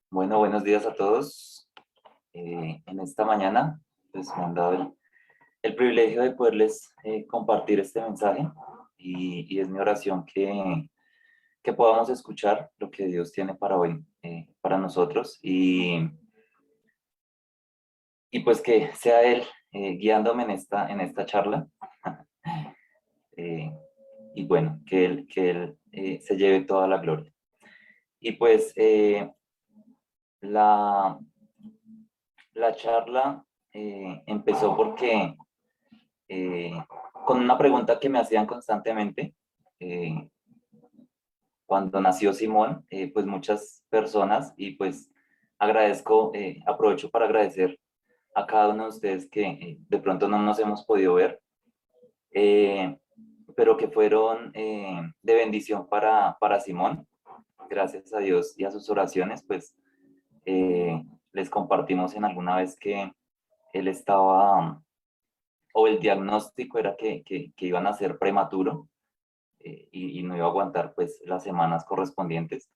Bueno, buenos días a todos. En esta mañana, pues me han dado el privilegio de poderles compartir este mensaje y es mi oración que podamos escuchar lo que Dios tiene para hoy, para nosotros y pues que sea Él guiándome en esta charla eh, y bueno, que Él se lleve toda la gloria. Y pues la, la charla empezó porque eh, con una pregunta que me hacían constantemente. eh, Cuando nació Simón, pues muchas personas, y pues aprovecho para agradecer a cada uno de ustedes que de pronto no nos hemos podido ver, eh, pero que fueron de bendición para Simón. Gracias a Dios y a sus oraciones, pues les compartimos en alguna vez que él estaba, o el diagnóstico era que iban a ser prematuro, y no iba a aguantar pues las semanas correspondientes.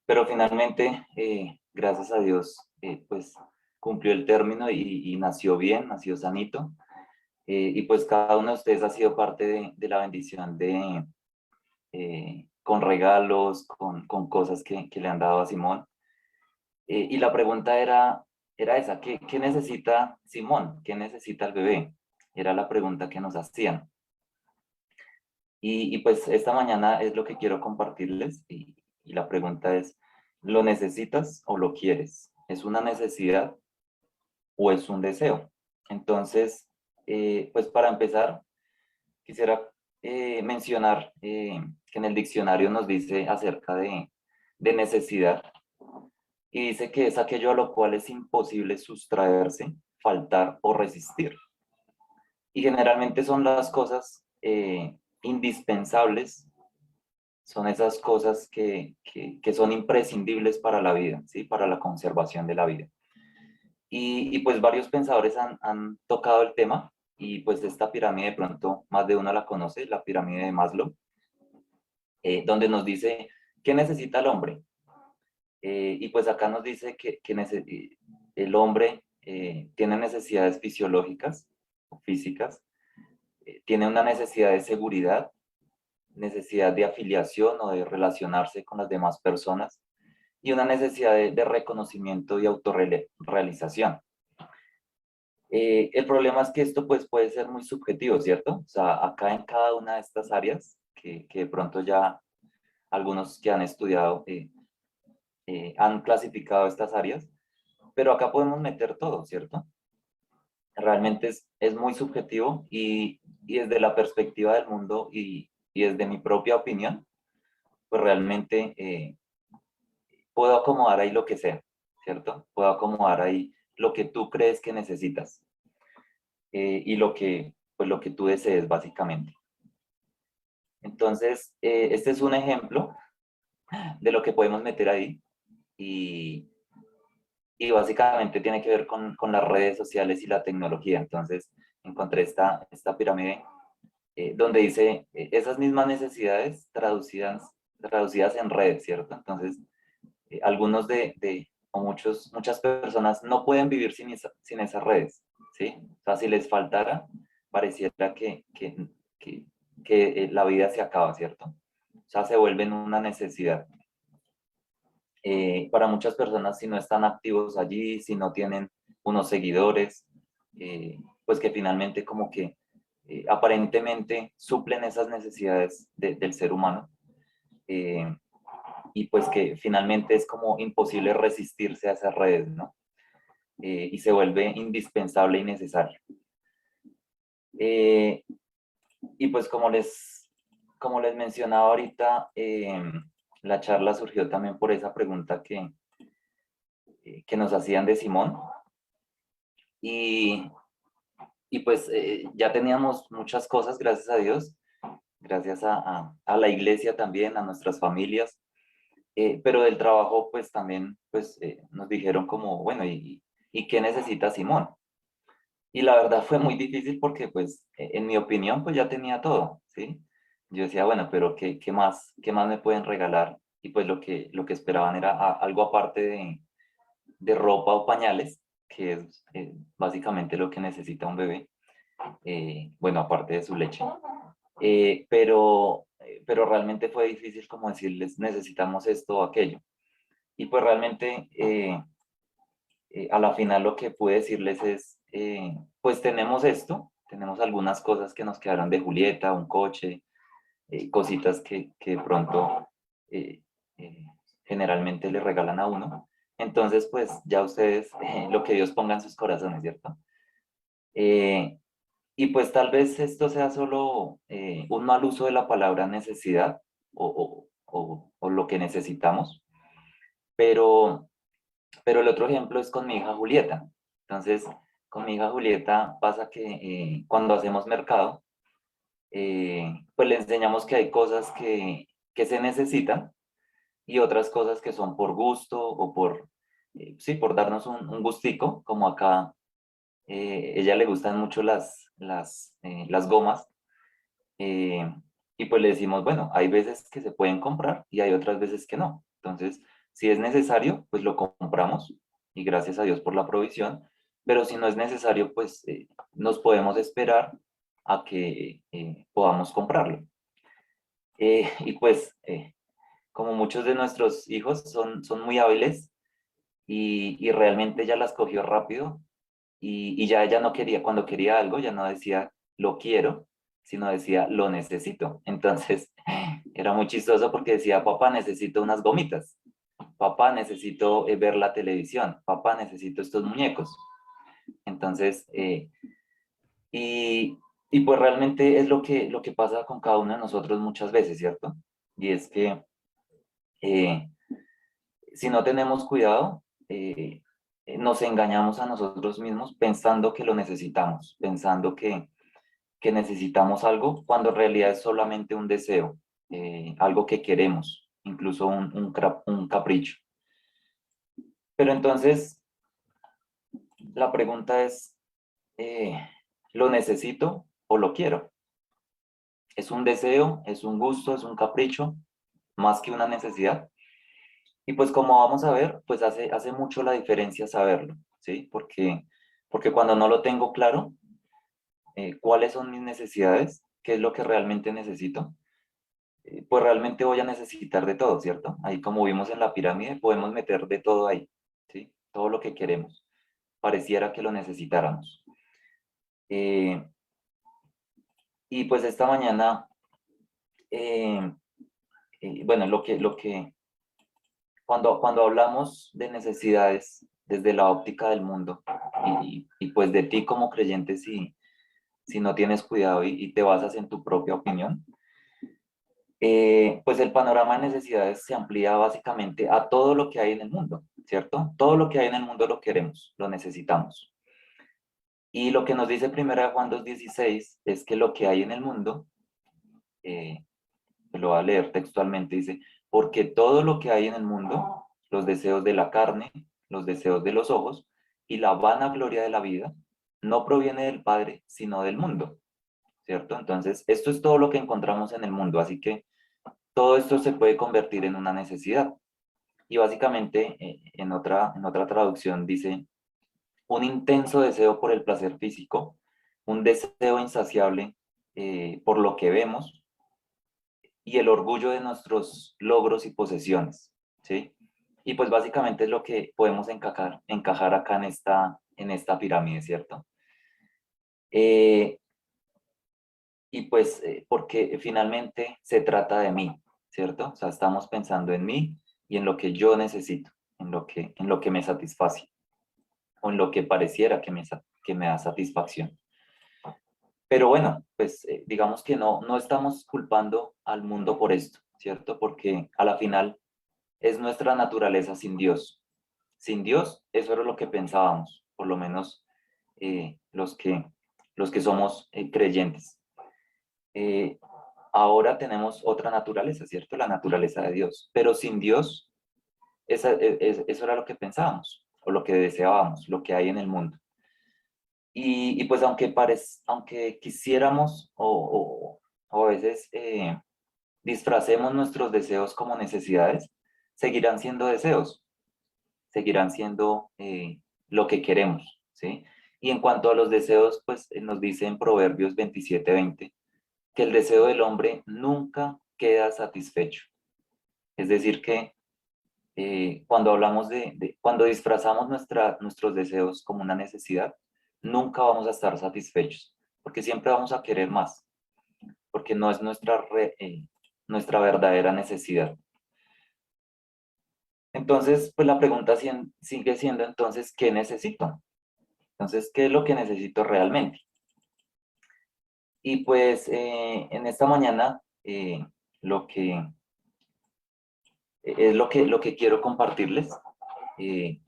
Pero finalmente, gracias a Dios, pues cumplió el término y nació bien, nació sanito. Y pues cada uno de ustedes ha sido parte de la bendición con regalos, con cosas que le han dado a Simón. Y la pregunta era esa: ¿qué necesita Simón? ¿Qué necesita el bebé? Era la pregunta que nos hacían. Y pues esta mañana es lo que quiero compartirles y la pregunta es: ¿lo necesitas o lo quieres? ¿Es una necesidad o es un deseo? Entonces, pues para empezar, quisiera mencionar que en el diccionario nos dice acerca de necesidad, y dice que es aquello a lo cual es imposible sustraerse, faltar o resistir. Y generalmente son las cosas indispensables, son esas cosas que son imprescindibles para la vida, ¿sí? Para la conservación de la vida. Y pues varios pensadores han tocado el tema, y pues esta pirámide de pronto más de uno la conoce, la pirámide de Maslow, donde nos dice qué necesita el hombre. Y pues acá nos dice que el hombre tiene necesidades fisiológicas o físicas, tiene una necesidad de seguridad, necesidad de afiliación o de relacionarse con las demás personas, y una necesidad de reconocimiento y autorrealización. El problema es que esto pues puede ser muy subjetivo, ¿cierto? O sea, acá en cada una de estas áreas, que de pronto ya algunos que han estudiado han clasificado estas áreas, pero acá podemos meter todo, ¿cierto? Realmente es muy subjetivo y desde la perspectiva del mundo y desde mi propia opinión, pues realmente puedo acomodar ahí lo que sea, ¿cierto? Puedo acomodar ahí lo que tú crees que necesitas, y pues lo que tú desees, básicamente. Entonces, este es un ejemplo de lo que podemos meter ahí, y, y básicamente tiene que ver con las redes sociales y la tecnología. Entonces, encontré esta pirámide donde dice esas mismas necesidades traducidas en redes, ¿cierto? Entonces, muchas personas no pueden vivir sin esas redes, ¿sí? O sea, si les faltara, pareciera que, que la vida se acaba, ¿cierto? O sea, se vuelven una necesidad. Para muchas personas, si no están activos allí, si no tienen unos seguidores, pues que finalmente como que aparentemente suplen esas necesidades del ser humano, eh, y pues que finalmente es como imposible resistirse a esas redes, ¿no? Y se vuelve indispensable y necesario. Eh, y pues como les mencionaba ahorita, la charla surgió también por esa pregunta que nos hacían de Simón, y, y pues ya teníamos muchas cosas, gracias a Dios, gracias a la iglesia también, a nuestras familias, pero del trabajo pues también pues nos dijeron como, bueno, ¿y qué necesita Simón? Y la verdad fue muy difícil porque pues en mi opinión pues ya tenía todo, ¿sí? Yo decía, bueno, pero ¿qué más me pueden regalar? y pues lo que esperaban era algo aparte de ropa o pañales, que es básicamente lo que necesita un bebé, bueno, aparte de su leche. Pero realmente fue difícil como decirles, necesitamos esto o aquello. Y pues realmente a la final lo que pude decirles es, pues tenemos esto, tenemos algunas cosas que nos quedaron de Julieta, un coche, cositas que de pronto eh, eh, generalmente le regalan a uno. Entonces, pues ya ustedes, lo que Dios ponga en sus corazones, ¿cierto? Eh, y pues tal vez esto sea solo un mal uso de la palabra necesidad o lo que necesitamos, pero, pero el otro ejemplo es con mi hija Julieta. Entonces, con mi hija Julieta pasa que cuando hacemos mercado, pues le enseñamos que hay cosas que se necesitan y otras cosas que son por gusto o sí, por darnos un gustico, como acá ella le gustan mucho las gomas, eh, y pues le decimos, bueno, hay veces que se pueden comprar y hay otras veces que no. Entonces, si es necesario, pues lo compramos y gracias a Dios por la provisión, pero si no es necesario, pues nos podemos esperar a que podamos comprarlo. Y pues, como muchos de nuestros hijos son muy hábiles y realmente ella las cogió rápido y ya ella no quería, cuando quería algo, ya no decía lo quiero, sino decía lo necesito. Entonces era muy chistoso porque decía, papá, necesito unas gomitas, papá, necesito ver la televisión, papá, necesito estos muñecos. Entonces, y pues realmente es lo que pasa con cada uno de nosotros muchas veces, ¿cierto? Y es que eh, si no tenemos cuidado, nos engañamos a nosotros mismos pensando que lo necesitamos, pensando que necesitamos algo, cuando en realidad es solamente un deseo, algo que queremos, incluso un capricho. Pero entonces, la pregunta es, ¿lo necesito o lo quiero? ¿Es un deseo, es un gusto, es un capricho, más que una necesidad? Y pues como vamos a ver, pues hace mucho la diferencia saberlo, ¿sí? Porque cuando no lo tengo claro, cuáles son mis necesidades, qué es lo que realmente necesito, pues realmente voy a necesitar de todo, ¿cierto? Ahí como vimos en la pirámide, podemos meter de todo ahí, ¿sí? Todo lo que queremos. Pareciera que lo necesitáramos. Eh, y pues esta mañana, eh, bueno, cuando hablamos de necesidades desde la óptica del mundo y pues de ti como creyente, si no tienes cuidado y te basas en tu propia opinión, pues el panorama de necesidades se amplía básicamente a todo lo que hay en el mundo, ¿cierto? Todo lo que hay en el mundo lo queremos, lo necesitamos. Y lo que nos dice Primera de Juan 2:16 es que lo que hay en el mundo, eh, lo voy a leer textualmente, dice, porque todo lo que hay en el mundo, los deseos de la carne, los deseos de los ojos y la vanagloria de la vida, no proviene del Padre, sino del mundo, ¿cierto? Entonces, esto es todo lo que encontramos en el mundo, así que todo esto se puede convertir en una necesidad. Y básicamente, en otra traducción dice, un intenso deseo por el placer físico, un deseo insaciable por lo que vemos y el orgullo de nuestros logros y posesiones, ¿sí? Y pues básicamente es lo que podemos encajar acá en esta pirámide, ¿cierto? Eh, y pues porque finalmente se trata de mí, ¿cierto? O sea, estamos pensando en mí y en lo que yo necesito, en lo que me satisface o en lo que pareciera que me da satisfacción. Pero bueno, pues digamos que no estamos culpando al mundo por esto, ¿cierto? Porque a la final es nuestra naturaleza sin Dios. Sin Dios, eso era lo que pensábamos, por lo menos los que somos creyentes. Eh, Ahora tenemos otra naturaleza, ¿cierto? La naturaleza de Dios. Pero sin Dios, eso era lo que pensábamos, o lo que deseábamos, lo que hay en el mundo. Y pues aunque quisiéramos, o a veces disfracemos nuestros deseos como necesidades, seguirán siendo deseos, seguirán siendo lo que queremos, ¿sí? Y en cuanto a los deseos, pues nos dice en Proverbios 27:20 que el deseo del hombre nunca queda satisfecho. Es decir, que cuando hablamos cuando disfrazamos nuestros deseos como una necesidad, nunca vamos a estar satisfechos, porque siempre vamos a querer más, porque no es nuestra verdadera necesidad. Entonces, pues la pregunta sigue siendo entonces, ¿qué necesito? Entonces, ¿qué es lo que necesito realmente? Y pues en esta mañana lo que lo que quiero compartirles eh,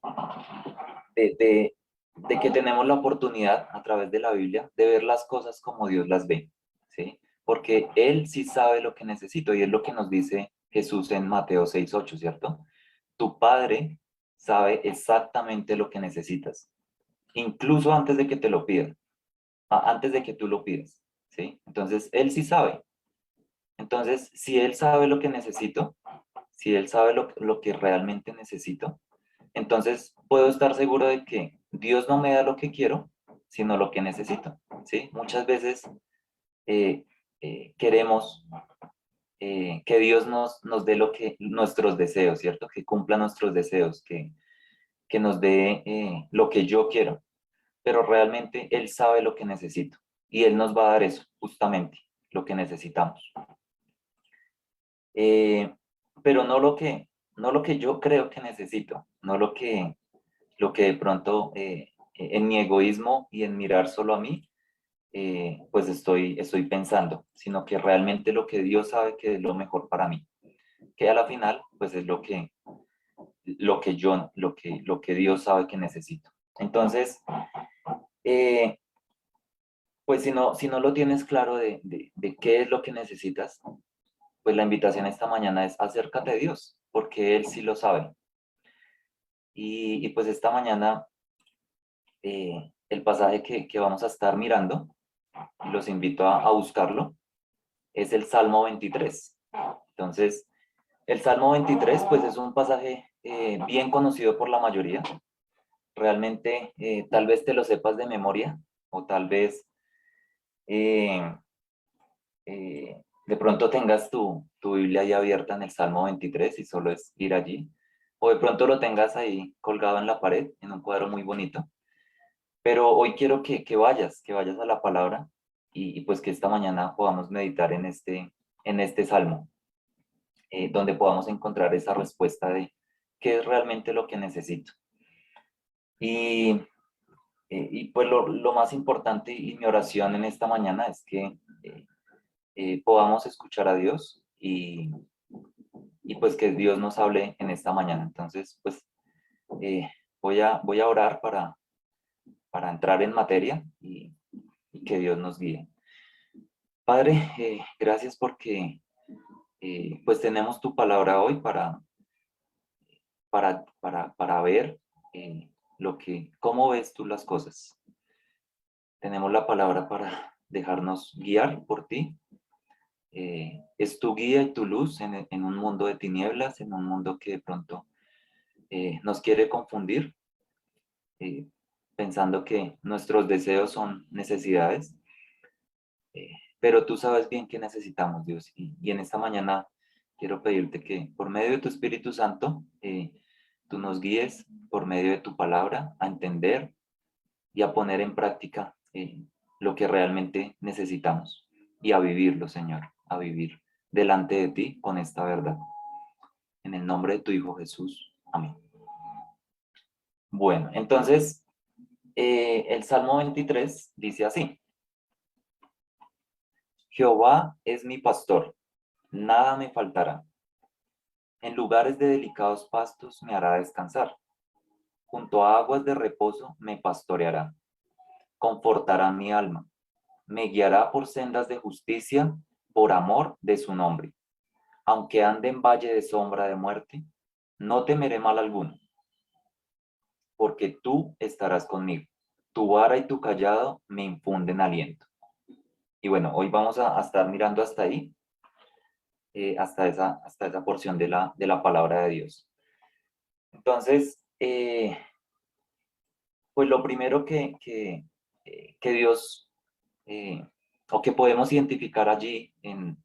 de, de, de que tenemos la oportunidad a través de la Biblia de ver las cosas como Dios las ve, ¿sí? Porque Él sí sabe lo que necesito y es lo que nos dice Jesús en Mateo 6:8, ¿cierto? Tu Padre sabe exactamente lo que necesitas, incluso antes de que te lo pidan, antes de que tú lo pidas, ¿sí? Entonces, Él sí sabe. Entonces, si Él sabe lo que necesito, si Él sabe lo que realmente necesito, entonces puedo estar seguro de que Dios no me da lo que quiero, sino lo que necesito, ¿sí? Muchas veces eh, queremos que Dios nos dé nuestros deseos, ¿cierto? Que cumpla nuestros deseos, que nos dé lo que yo quiero, pero realmente Él sabe lo que necesito y Él nos va a dar eso, justamente, lo que necesitamos. Eh, pero no lo que yo creo que necesito, no lo que de pronto en mi egoísmo y en mirar solo a mí, pues estoy pensando, sino que realmente lo que Dios sabe que es lo mejor para mí, que a la final, pues es lo que Dios sabe que necesito. Entonces, eh, pues si no lo tienes claro de qué es lo que necesitas, pues la invitación esta mañana es acércate a Dios, porque Él sí lo sabe. Y pues esta mañana el pasaje que vamos a estar mirando, y los invito a buscarlo, es el Salmo 23. Entonces, el Salmo 23 pues es un pasaje bien conocido por la mayoría. Realmente tal vez te lo sepas de memoria o tal vez eh, de pronto tengas tu Biblia ahí abierta en el Salmo 23 y solo es ir allí. O de pronto lo tengas ahí colgado en la pared, en un cuadro muy bonito. Pero hoy quiero que vayas a la palabra y pues que esta mañana podamos meditar en este salmo, donde podamos encontrar esa respuesta de qué es realmente lo que necesito. Y, y pues lo más importante y mi oración en esta mañana es que podamos escuchar a Dios y pues que Dios nos hable en esta mañana. Entonces, pues eh, voy a orar para entrar en materia y que Dios nos guíe. Padre, gracias porque pues tenemos tu palabra hoy para ver cómo ves tú las cosas. Tenemos la palabra para dejarnos guiar por ti. Es tu guía y tu luz en un mundo de tinieblas, en un mundo que de pronto nos quiere confundir, eh, pensando que nuestros deseos son necesidades, pero tú sabes bien qué necesitamos, Dios. Y en esta mañana quiero pedirte que por medio de tu Espíritu Santo, tú nos guíes por medio de tu palabra a entender y a poner en práctica lo que realmente necesitamos y a vivirlo, Señor, a vivir delante de ti con esta verdad. En el nombre de tu Hijo Jesús. Amén. Bueno, entonces el Salmo 23 dice así: Jehová es mi pastor, nada me faltará. En lugares de delicados pastos me hará descansar. Junto a aguas de reposo me pastoreará. Confortará mi alma. Me guiará por sendas de justicia, por amor de su nombre. Aunque ande en valle de sombra de muerte, no temeré mal alguno, porque tú estarás conmigo. Tu vara y tu callado me infunden aliento. Y bueno, hoy vamos a estar mirando hasta ahí. hasta esa porción de la palabra de Dios. Entonces, pues lo primero que Dios, o que podemos identificar allí en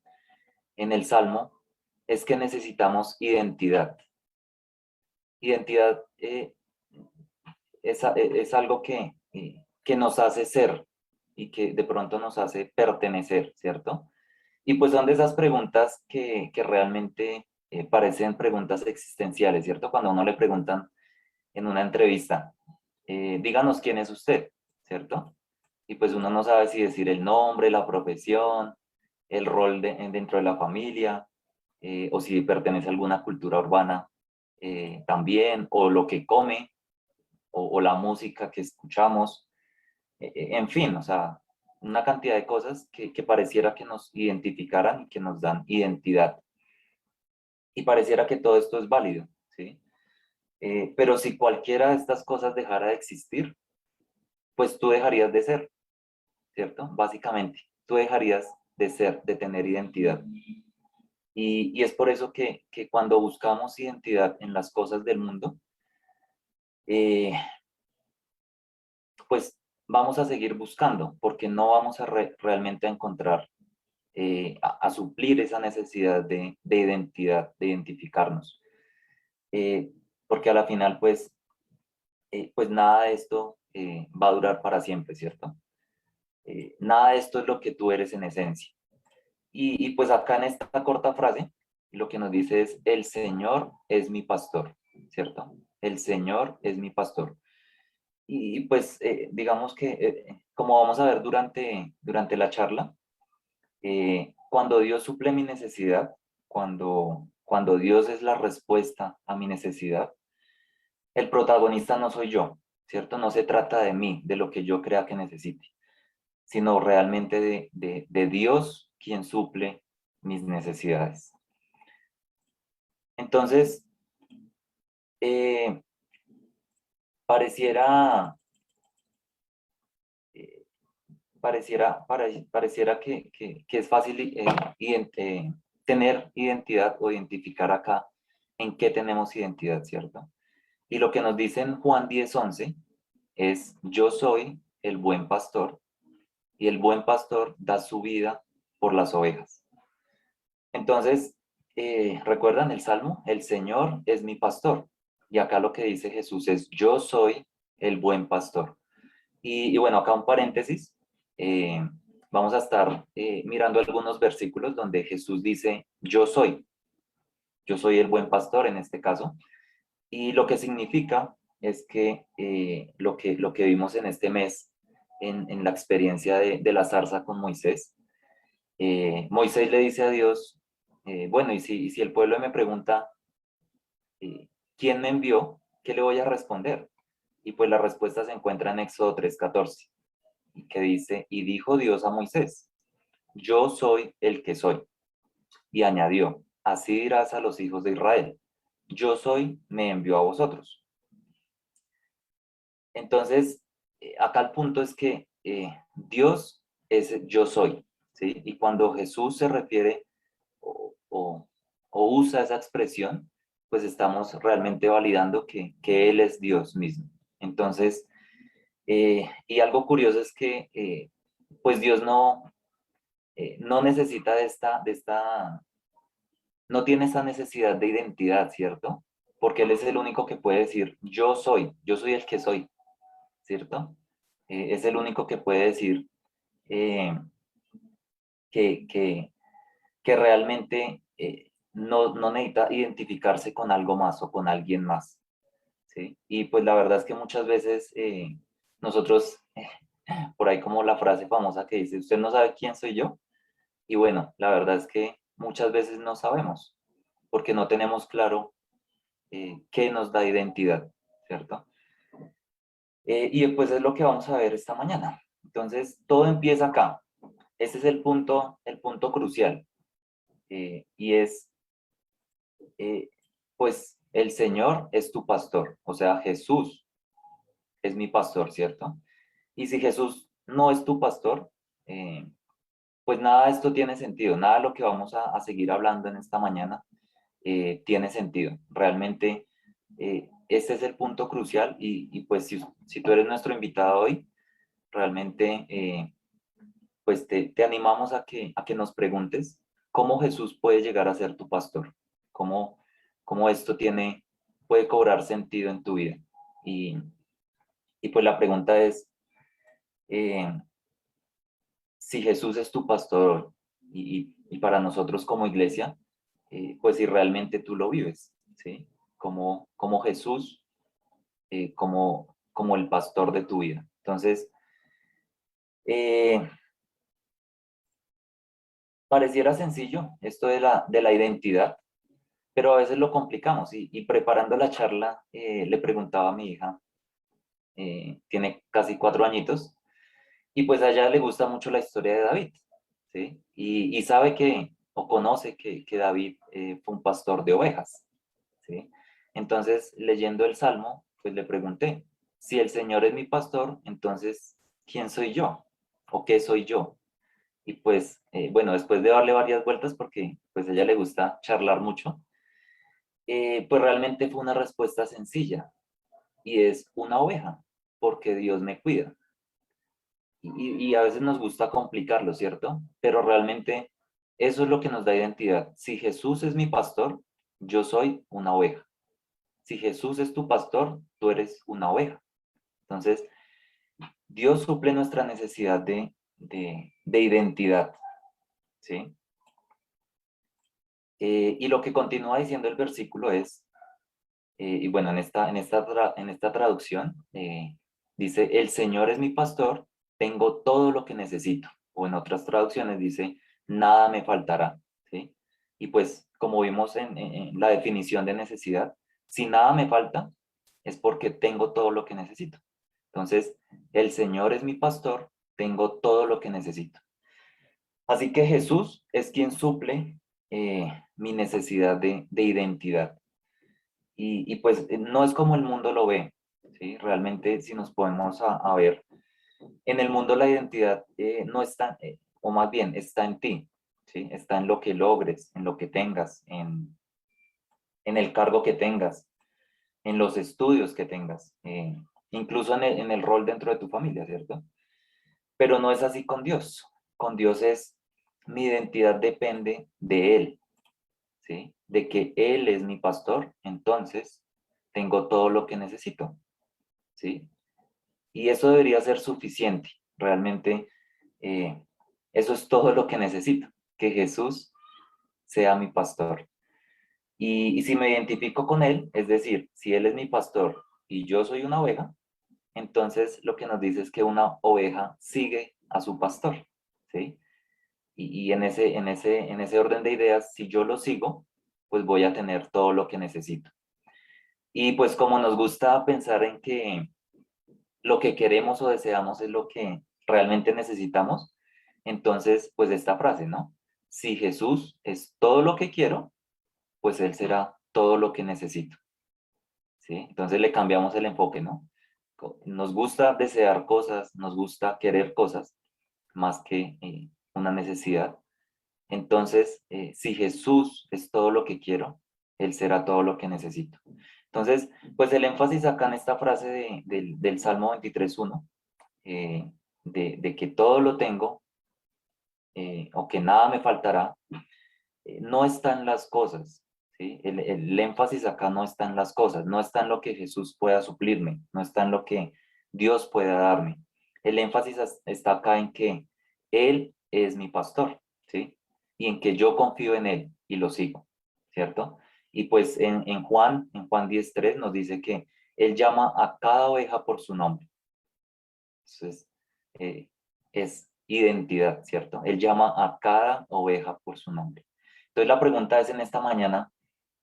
el Salmo, es que necesitamos identidad. Identidad es algo que nos hace ser y que de pronto nos hace pertenecer, ¿cierto? Y pues son de esas preguntas que realmente parecen preguntas existenciales, ¿cierto? Cuando a uno le preguntan en una entrevista, díganos quién es usted, ¿cierto? Y pues uno no sabe si decir el nombre, la profesión, el rol dentro de la familia, o si pertenece a alguna cultura urbana también, o lo que come, o la música que escuchamos, en fin, o sea, una cantidad de cosas que pareciera que nos identificaran y que nos dan identidad. Y pareciera que todo esto es válido, ¿sí? Pero si cualquiera de estas cosas dejara de existir, pues tú dejarías de ser, ¿cierto? Básicamente, tú dejarías de ser, de tener identidad. Y es por eso que cuando buscamos identidad en las cosas del mundo, eh, pues vamos a seguir buscando, porque no vamos a realmente a encontrar, a suplir esa necesidad de identidad, de identificarnos. Eh, Porque a la final, pues nada de esto va a durar para siempre, ¿cierto? Nada de esto es lo que tú eres en esencia. Y pues acá en esta corta frase, lo que nos dice es, el Señor es mi pastor, ¿cierto? El Señor es mi pastor. Y pues digamos que, como vamos a ver durante la charla, cuando Dios suple mi necesidad, cuando Dios es la respuesta a mi necesidad, el protagonista no soy yo, ¿cierto? No se trata de mí, de lo que yo crea que necesite, sino realmente de Dios quien suple mis necesidades. Entonces, eh, pareciera, eh, pareciera que es fácil tener identidad o identificar acá en qué tenemos identidad, ¿cierto? Y lo que nos dice en Juan 10:11 es, yo soy el buen pastor y el buen pastor da su vida por las ovejas. Entonces, ¿recuerdan el Salmo? El Señor es mi pastor. Y acá lo que dice Jesús es, yo soy el buen pastor. Y bueno, acá un paréntesis. eh, Vamos a estar mirando algunos versículos donde Jesús dice, yo soy el buen pastor en este caso. Y lo que significa es que lo que vimos en este mes, en la experiencia de la zarza con Moisés, Moisés le dice a Dios, bueno, y si el pueblo me pregunta, ¿quién me envió? ¿Qué le voy a responder? Y pues la respuesta se encuentra en Éxodo 3:14, que dice, y dijo Dios a Moisés, yo soy el que soy. Y añadió, así dirás a los hijos de Israel, yo soy, me envió a vosotros. Entonces, acá el punto es que Dios es yo soy, ¿sí? Y cuando Jesús se refiere o usa esa expresión, pues estamos realmente validando que Él es Dios mismo. Entonces, y algo curioso es que, pues Dios no necesita no tiene esa necesidad de identidad, ¿cierto? Porque Él es el único que puede decir, yo soy el que soy, ¿cierto? Es el único que puede decir eh, que, que, que realmente no necesita identificarse con algo más o con alguien más, ¿sí? Y pues la verdad es que muchas veces nosotros, por ahí como la frase famosa que dice, usted no sabe quién soy yo, y bueno, la verdad es que muchas veces no sabemos, porque no tenemos claro qué nos da identidad, ¿cierto? Y pues es lo que vamos a ver esta mañana. Entonces, todo empieza acá. Ese es el punto crucial. Y es, pues, el Señor es tu pastor. O sea, Jesús es mi pastor, ¿cierto? Y si Jesús no es tu pastor, eh, pues nada de esto tiene sentido, nada de lo que vamos a seguir hablando en esta mañana tiene sentido. Realmente este es el punto crucial y pues si tú eres nuestro invitado hoy, realmente pues te animamos a que nos preguntes cómo Jesús puede llegar a ser tu pastor, cómo esto puede cobrar sentido en tu vida. Y, y pues la pregunta es, eh, si Jesús es tu pastor y para nosotros como iglesia, pues si realmente tú lo vives, ¿sí? Como Jesús, como el pastor de tu vida. Entonces, eh, pareciera sencillo esto de la identidad, pero a veces lo complicamos y preparando la charla le preguntaba a mi hija, tiene casi 4 añitos, y pues a ella le gusta mucho la historia de David, ¿sí? Y sabe o conoce que David fue un pastor de ovejas, ¿sí? Entonces, leyendo el Salmo, pues le pregunté, si el Señor es mi pastor, entonces, ¿quién soy yo? ¿O qué soy yo? Y pues, bueno, después de darle varias vueltas, porque pues a ella le gusta charlar mucho, pues realmente fue una respuesta sencilla, y es una oveja, porque Dios me cuida. Y a veces nos gusta complicarlo, ¿cierto? Pero realmente eso es lo que nos da identidad. Si Jesús es mi pastor, yo soy una oveja. Si Jesús es tu pastor, tú eres una oveja. Entonces, Dios suple nuestra necesidad de identidad, ¿sí? Y lo que continúa diciendo el versículo es, y bueno, en esta traducción, dice, el Señor es mi pastor, tengo todo lo que necesito. O en otras traducciones dice, nada me faltará, ¿sí? Y pues, como vimos en la definición de necesidad, si nada me falta, es porque tengo todo lo que necesito. Entonces, el Señor es mi pastor, tengo todo lo que necesito. Así que Jesús es quien suple mi necesidad de identidad. Y pues no es como el mundo lo ve, ¿sí? Realmente si nos podemos a ver, en el mundo la identidad no está, o más bien está en ti, ¿sí? Está en lo que logres, en lo que tengas, en el cargo que tengas, en los estudios que tengas, incluso en el rol dentro de tu familia, ¿cierto? Pero no es así con Dios. Con Dios es, mi identidad depende de Él, ¿sí? De que Él es mi pastor, entonces tengo todo lo que necesito, ¿sí? Y eso debería ser suficiente. Realmente, eh, eso es todo lo que necesito, que Jesús sea mi pastor. Y si me identifico con Él, es decir, si Él es mi pastor y yo soy una oveja, entonces lo que nos dice es que una oveja sigue a su pastor, ¿sí? Y en ese orden de ideas, si yo lo sigo, pues voy a tener todo lo que necesito. Y pues como nos gusta pensar en que lo que queremos o deseamos es lo que realmente necesitamos, entonces pues esta frase, ¿no? Si Jesús es todo lo que quiero, pues Él será todo lo que necesito, ¿sí? Entonces le cambiamos el enfoque, ¿no? Nos gusta desear cosas, nos gusta querer cosas, más que una necesidad. Entonces, si Jesús es todo lo que quiero, Él será todo lo que necesito. Entonces, pues el énfasis acá en esta frase del Salmo 23.1, de que todo lo tengo, o que nada me faltará, no está en las cosas, ¿sí? El énfasis acá no está en las cosas, no está en lo que Jesús pueda suplirme, no está en lo que Dios pueda darme. El énfasis está acá en que Él es mi pastor, ¿sí? Y en que yo confío en Él y lo sigo, ¿cierto? Y pues en Juan 10.3 nos dice que Él llama a cada oveja por su nombre. Entonces, eh, es identidad, ¿cierto? Él llama a cada oveja por su nombre. Entonces la pregunta es en esta mañana,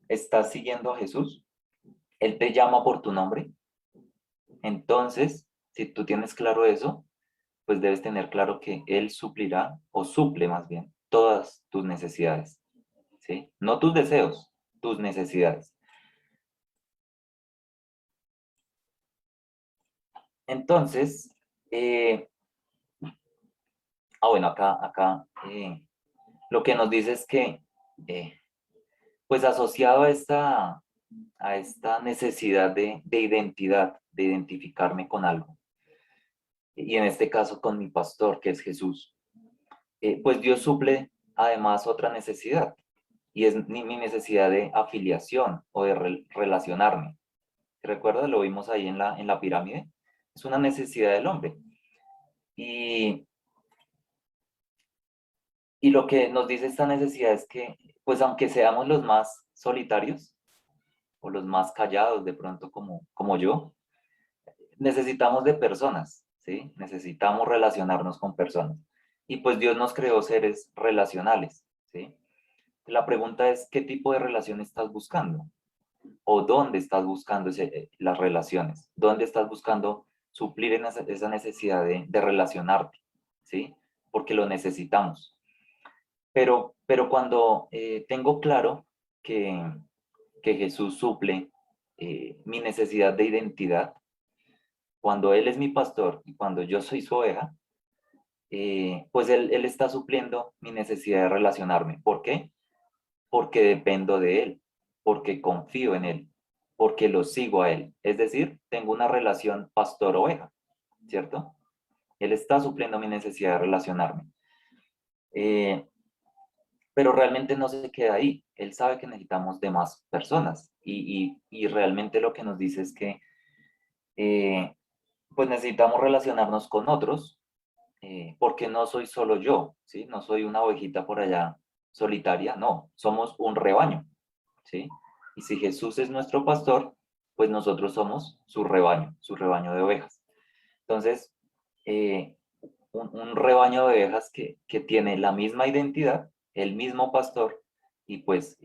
¿estás siguiendo a Jesús? Él te llama por tu nombre. Entonces, si tú tienes claro eso, pues debes tener claro que Él suplirá o suple más bien todas tus necesidades, ¿sí? No tus deseos, tus necesidades. Entonces, eh, Bueno, acá lo que nos dice es que, pues asociado a esta necesidad de identidad, de identificarme con algo, y en este caso con mi pastor, que es Jesús, pues Dios suple además otra necesidad, y es mi necesidad de afiliación o de relacionarme. ¿Recuerda? Lo vimos ahí en la pirámide. Es una necesidad del hombre. Y, y lo que nos dice esta necesidad es que, pues aunque seamos los más solitarios o los más callados de pronto como yo, necesitamos de personas, ¿sí? Necesitamos relacionarnos con personas. Y pues Dios nos creó seres relacionales, ¿sí? La pregunta es, ¿qué tipo de relación estás buscando? ¿O dónde estás buscando las relaciones? ¿Dónde estás buscando suplir en esa necesidad de relacionarte? ¿Sí? Porque lo necesitamos. Pero cuando tengo claro que Jesús suple mi necesidad de identidad, cuando Él es mi pastor y cuando yo soy su oveja, pues él está supliendo mi necesidad de relacionarme. ¿Por qué? Porque dependo de Él, porque confío en Él, porque lo sigo a Él. Es decir, tengo una relación pastor-oveja, ¿cierto? Él está supliendo mi necesidad de relacionarme. Eh, pero realmente no se queda ahí. Él sabe que necesitamos de más personas y realmente lo que nos dice es que eh, pues necesitamos relacionarnos con otros porque no soy solo yo, ¿sí? No soy una ovejita por allá solitaria, no, somos un rebaño, ¿sí? Y si Jesús es nuestro pastor, pues nosotros somos su rebaño de ovejas. Entonces, eh, un rebaño de ovejas que tiene la misma identidad, el mismo pastor, y pues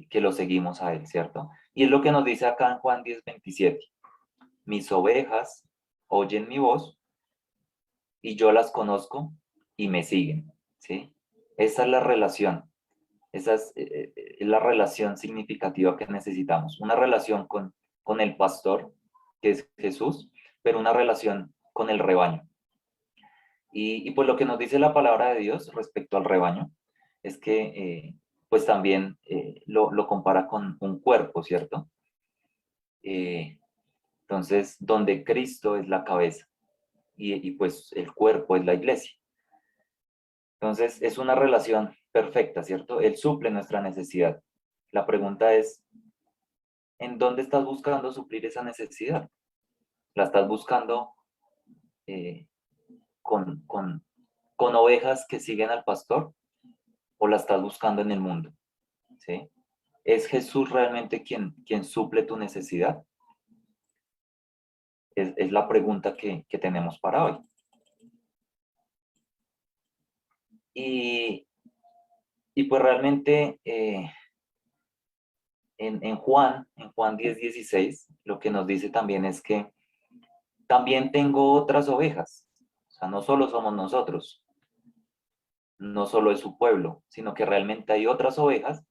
que lo seguimos a él, ¿cierto? Y es lo que nos dice acá en Juan 10:27. Mis ovejas oyen mi voz y yo las conozco y me siguen, ¿sí? Esa es la relación, esa es la relación significativa que necesitamos, una relación con el pastor, que es Jesús, pero una relación con el rebaño. Y pues lo que nos dice la palabra de Dios respecto al rebaño es que pues también lo compara con un cuerpo, ¿cierto? Eh, entonces, donde Cristo es la cabeza y pues el cuerpo es la iglesia. Entonces, es una relación perfecta, ¿cierto? Él suple nuestra necesidad. La pregunta es, ¿en dónde estás buscando suplir esa necesidad? ¿La estás buscando eh, con, con, con ovejas que siguen al pastor o la estás buscando en el mundo? ¿Sí? ¿Es Jesús realmente quien suple tu necesidad? Es la pregunta que tenemos para hoy. Y pues realmente en Juan 10:16, lo que nos dice también es que también tengo otras ovejas. O sea, no solo somos nosotros, no solo es su pueblo, sino que realmente hay otras ovejas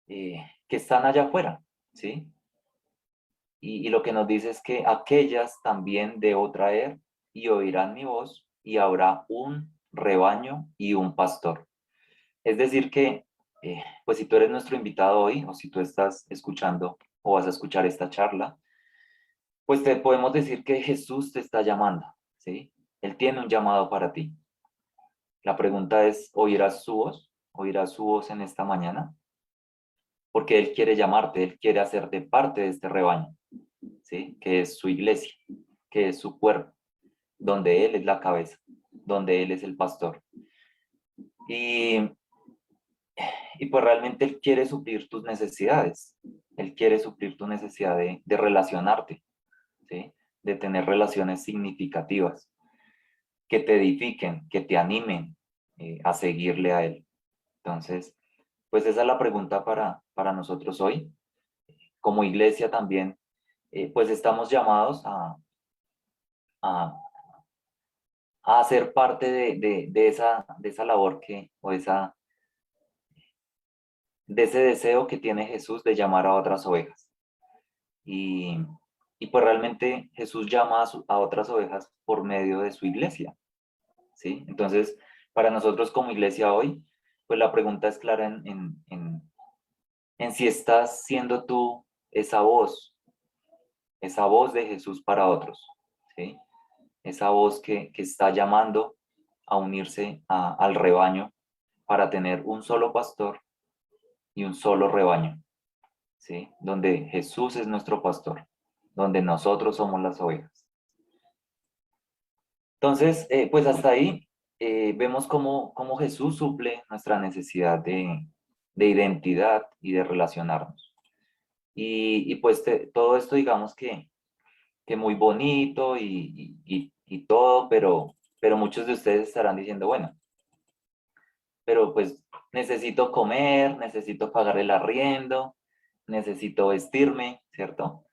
que están allá afuera, ¿sí? Y lo que nos dice es que aquellas también debo traer y oirán mi voz y habrá un rebaño y un pastor. Es decir que, pues si tú eres nuestro invitado hoy o si tú estás escuchando o vas a escuchar esta charla, pues te podemos decir que Jesús te está llamando, ¿sí? Él tiene un llamado para ti. La pregunta es, ¿oirás su voz? ¿Oirás su voz en esta mañana? Porque Él quiere llamarte, Él quiere hacerte parte de este rebaño, ¿sí? Que es su iglesia, que es su cuerpo, donde Él es la cabeza, donde Él es el pastor. Y, y pues realmente Él quiere suplir tus necesidades. Él quiere suplir tu necesidad de relacionarte, ¿sí? De tener relaciones significativas, que te edifiquen, que te animen a seguirle a Él. Entonces, pues esa es la pregunta para nosotros hoy. Como iglesia también, pues estamos llamados a, a hacer parte de esa labor de ese deseo que tiene Jesús de llamar a otras ovejas. Y, y pues realmente Jesús llama a otras ovejas por medio de su iglesia, ¿sí? Entonces, para nosotros como iglesia hoy, pues la pregunta es clara en si estás siendo tú esa voz de Jesús para otros, ¿sí? Esa voz que está llamando a unirse al rebaño para tener un solo pastor y un solo rebaño, ¿sí? Donde Jesús es nuestro pastor, donde nosotros somos las ovejas. Entonces, pues hasta ahí vemos cómo Jesús suple nuestra necesidad de identidad y de relacionarnos. Y pues todo esto, digamos que muy bonito y todo, pero muchos de ustedes estarán diciendo, bueno, pero pues necesito comer, necesito pagar el arriendo, necesito vestirme, ¿cierto?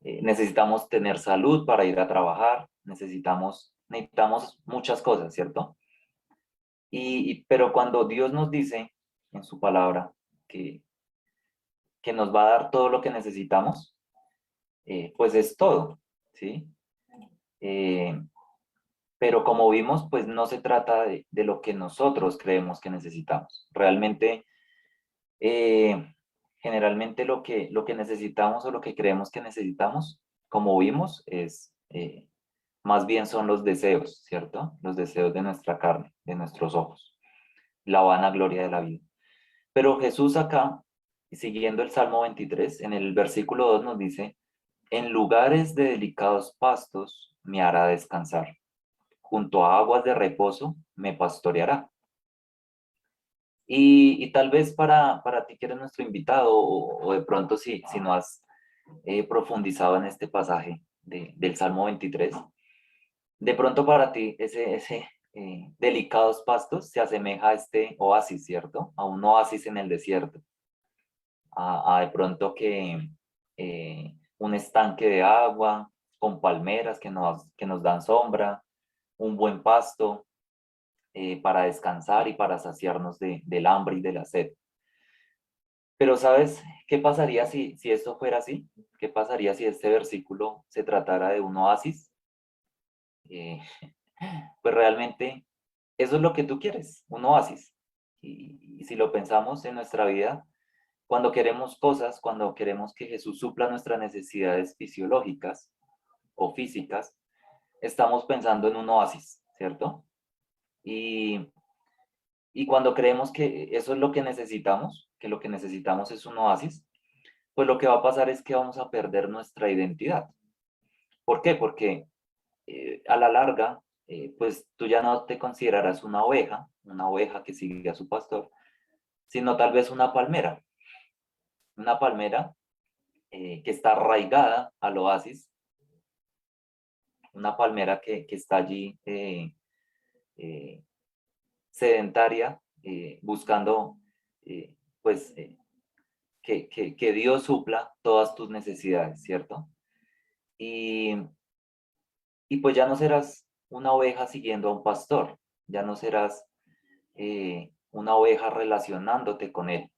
Necesitamos tener salud para ir a trabajar, necesitamos muchas cosas, ¿cierto? Pero cuando Dios nos dice en su palabra que nos va a dar todo lo que necesitamos, pues es todo, ¿sí? Pero como vimos, pues no se trata de lo que nosotros creemos que necesitamos. Realmente, generalmente lo que necesitamos o lo que creemos que necesitamos, como vimos, es más bien son los deseos, ¿cierto? Los deseos de nuestra carne, de nuestros ojos, la vanagloria de la vida. Pero Jesús acá, siguiendo el Salmo 23, en el versículo 2 nos dice, en lugares de delicados pastos me hará descansar, junto a aguas de reposo me pastoreará. Y tal vez para ti que eres nuestro invitado, o de pronto si no has profundizado en este pasaje del Salmo 23, de pronto para ti ese delicados pastos se asemeja a este oasis, ¿cierto? A un oasis en el desierto. A de pronto que un estanque de agua con palmeras que nos dan sombra, un buen pasto para descansar y para saciarnos del hambre y de la sed. Pero ¿sabes qué pasaría si esto fuera así? ¿Qué pasaría si este versículo se tratara de un oasis? Pues realmente eso es lo que tú quieres, un oasis. Y si lo pensamos en nuestra vida, cuando queremos cosas, cuando queremos que Jesús supla nuestras necesidades fisiológicas o físicas, estamos pensando en un oasis, ¿cierto? Y cuando creemos que eso es lo que necesitamos, que lo que necesitamos es un oasis, pues lo que va a pasar es que vamos a perder nuestra identidad. ¿Por qué? Porque a la larga, pues tú ya no te considerarás una oveja que sigue a su pastor, sino tal vez una palmera que está arraigada al oasis, una palmera que está allí sedentaria, buscando pues que Dios supla todas tus necesidades, ¿cierto? Y pues ya no serás una oveja siguiendo a un pastor, ya no serás una oveja relacionándote con él.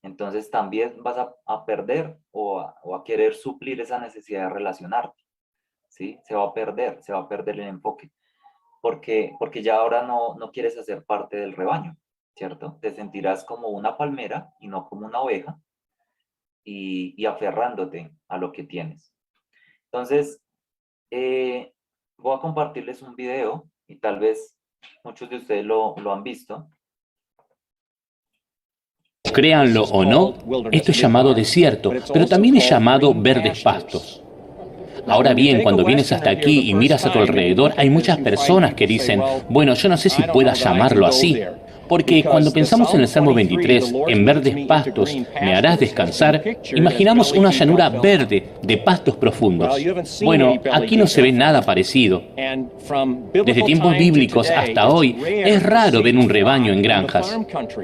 Entonces también vas a perder o a querer suplir esa necesidad de relacionarte, ¿sí? Se va a perder el enfoque, porque ya ahora no quieres hacer parte del rebaño, ¿cierto? Te sentirás como una palmera y no como una oveja y aferrándote a lo que tienes. Entonces, voy a compartirles un video y tal vez muchos de ustedes lo han visto. Créanlo o no, esto es llamado desierto, pero también es llamado verdes pastos. Ahora bien, cuando vienes hasta aquí y miras a tu alrededor, hay muchas personas que dicen, bueno, yo no sé si puedas llamarlo así. Porque cuando pensamos en el Salmo 23, en verdes pastos me harás descansar, imaginamos una llanura verde de pastos profundos. Bueno, aquí no se ve nada parecido. Desde tiempos bíblicos hasta hoy, es raro ver un rebaño en granjas.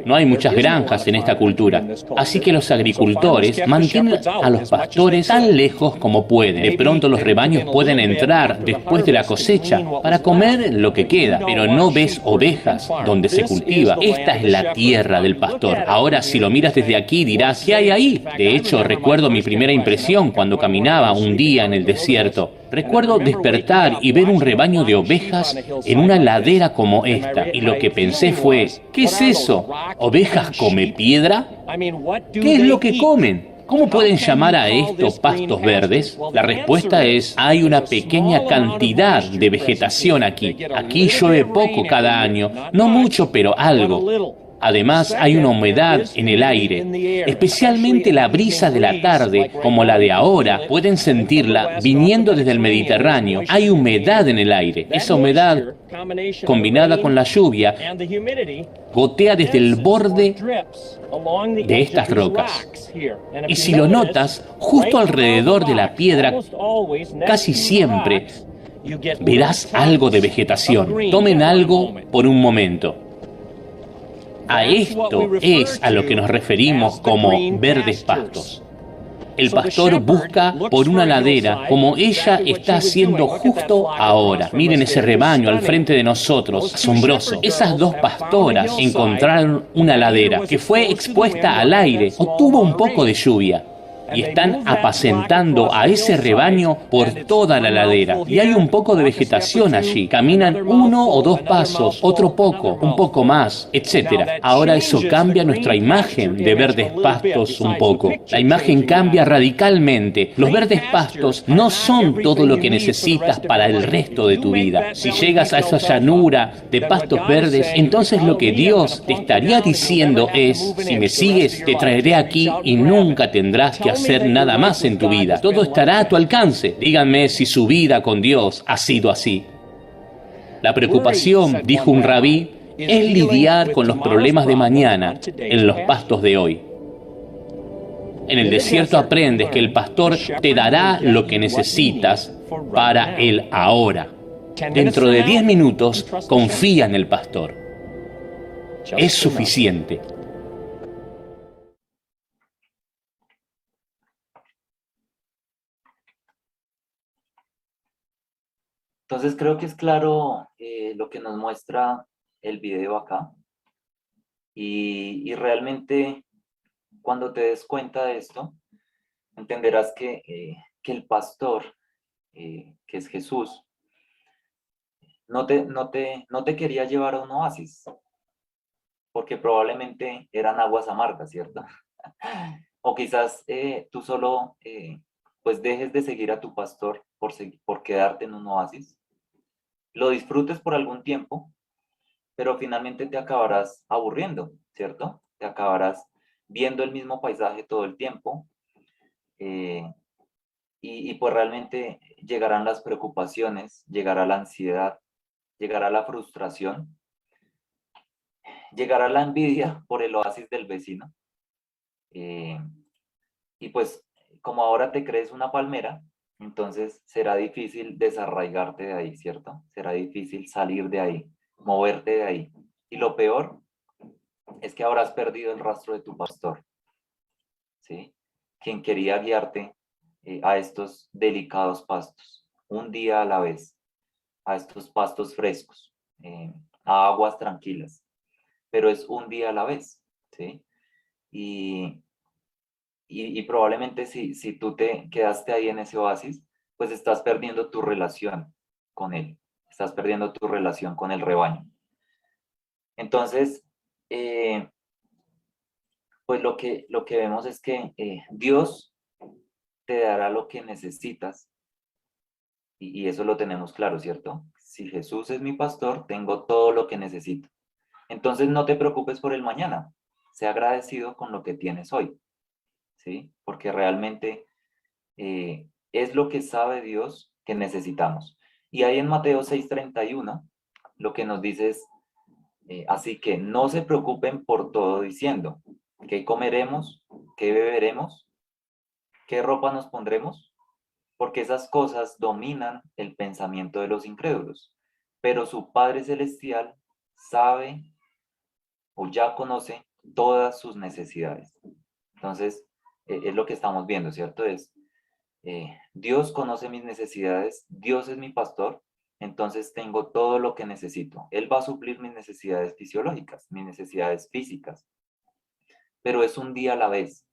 No hay muchas granjas en esta cultura, así que los agricultores mantienen a los pastores tan lejos como pueden. De pronto los rebaños pueden entrar después de la cosecha para comer lo que queda, pero no ves ovejas donde se cultiva duda, esta es la tierra del pastor. Ahora, si lo miras desde aquí, dirás, ¿qué hay ahí? De hecho, recuerdo mi primera impresión cuando caminaba un día en el desierto. Recuerdo despertar y ver un rebaño de ovejas en una ladera como esta, y lo que pensé fue, ¿qué es eso? ¿Ovejas come piedra? ¿Qué es lo que comen? ¿Cómo pueden llamar a esto pastos verdes? La respuesta es, hay una pequeña cantidad de vegetación aquí. Aquí llueve poco cada año, no mucho, pero algo. Además, hay una humedad en el aire, especialmente la brisa de la tarde, como la de ahora, pueden sentirla viniendo desde el Mediterráneo. Hay humedad en el aire. Esa humedad, combinada con la lluvia, gotea desde el borde de estas rocas. Y si lo notas, justo alrededor de la piedra, casi siempre verás algo de vegetación. Tomen algo por un momento. A esto es a lo que nos referimos como verdes pastos. El pastor busca por una ladera, como ella está haciendo justo ahora. Miren ese rebaño al frente de nosotros, asombroso. Esas dos pastoras encontraron una ladera que fue expuesta al aire o tuvo un poco de lluvia. Y están apacentando a ese rebaño por toda la ladera. Y hay un poco de vegetación allí. Caminan 1 o 2 pasos, otro poco, un poco más, etc. Ahora eso cambia nuestra imagen de verdes pastos un poco. La imagen cambia radicalmente. Los verdes pastos no son todo lo que necesitas para el resto de tu vida. Si llegas a esa llanura de pastos verdes, entonces lo que Dios te estaría diciendo es, si me sigues, te traeré aquí y nunca tendrás que hacer nada más en tu vida. Todo estará a tu alcance. Díganme si su vida con Dios ha sido así. La preocupación, dijo un rabí, es lidiar con los problemas de mañana en los pastos de hoy. En el desierto aprendes que el pastor te dará lo que necesitas para el ahora. Dentro de 10 minutos, confía en el pastor. Es suficiente. Entonces creo que es claro lo que nos muestra el video acá. Y realmente cuando te des cuenta de esto, entenderás que el pastor, que es Jesús, no te quería llevar a un oasis, porque probablemente eran aguas amargas, ¿cierto? O quizás tú solo pues dejes de seguir a tu pastor por quedarte en un oasis. Lo disfrutes por algún tiempo, pero finalmente te acabarás aburriendo, ¿cierto? Te acabarás viendo el mismo paisaje todo el tiempo eh, y pues realmente llegarán las preocupaciones, llegará la ansiedad, llegará la frustración, llegará la envidia por el oasis del vecino. eh, y pues como ahora te crees una palmera, entonces será difícil desarraigarte de ahí, ¿cierto? Será difícil salir de ahí, moverte de ahí. Y lo peor es que habrás perdido el rastro de tu pastor, ¿sí? Quien quería guiarte a estos delicados pastos, un día a la vez, a estos pastos frescos, a aguas tranquilas, pero es un día a la vez, ¿sí? Y probablemente si tú te quedaste ahí en ese oasis, pues estás perdiendo tu relación con él, estás perdiendo tu relación con el rebaño. Entonces, pues lo que vemos es que Dios te dará lo que necesitas y eso lo tenemos claro, ¿cierto? Si Jesús es mi pastor, tengo todo lo que necesito. Entonces no te preocupes por el mañana, sea agradecido con lo que tienes hoy, ¿sí? Porque realmente es lo que sabe Dios que necesitamos. Y ahí en Mateo 6:31, lo que nos dice es, así que no se preocupen por todo diciendo, ¿qué comeremos? ¿Qué beberemos? ¿Qué ropa nos pondremos? Porque esas cosas dominan el pensamiento de los incrédulos. Pero su Padre Celestial sabe o ya conoce todas sus necesidades. Entonces, es lo que estamos viendo, ¿cierto? Dios conoce mis necesidades, Dios es mi pastor, entonces tengo todo lo que necesito. Él va a suplir mis necesidades fisiológicas, mis necesidades físicas, pero es un día a la vez,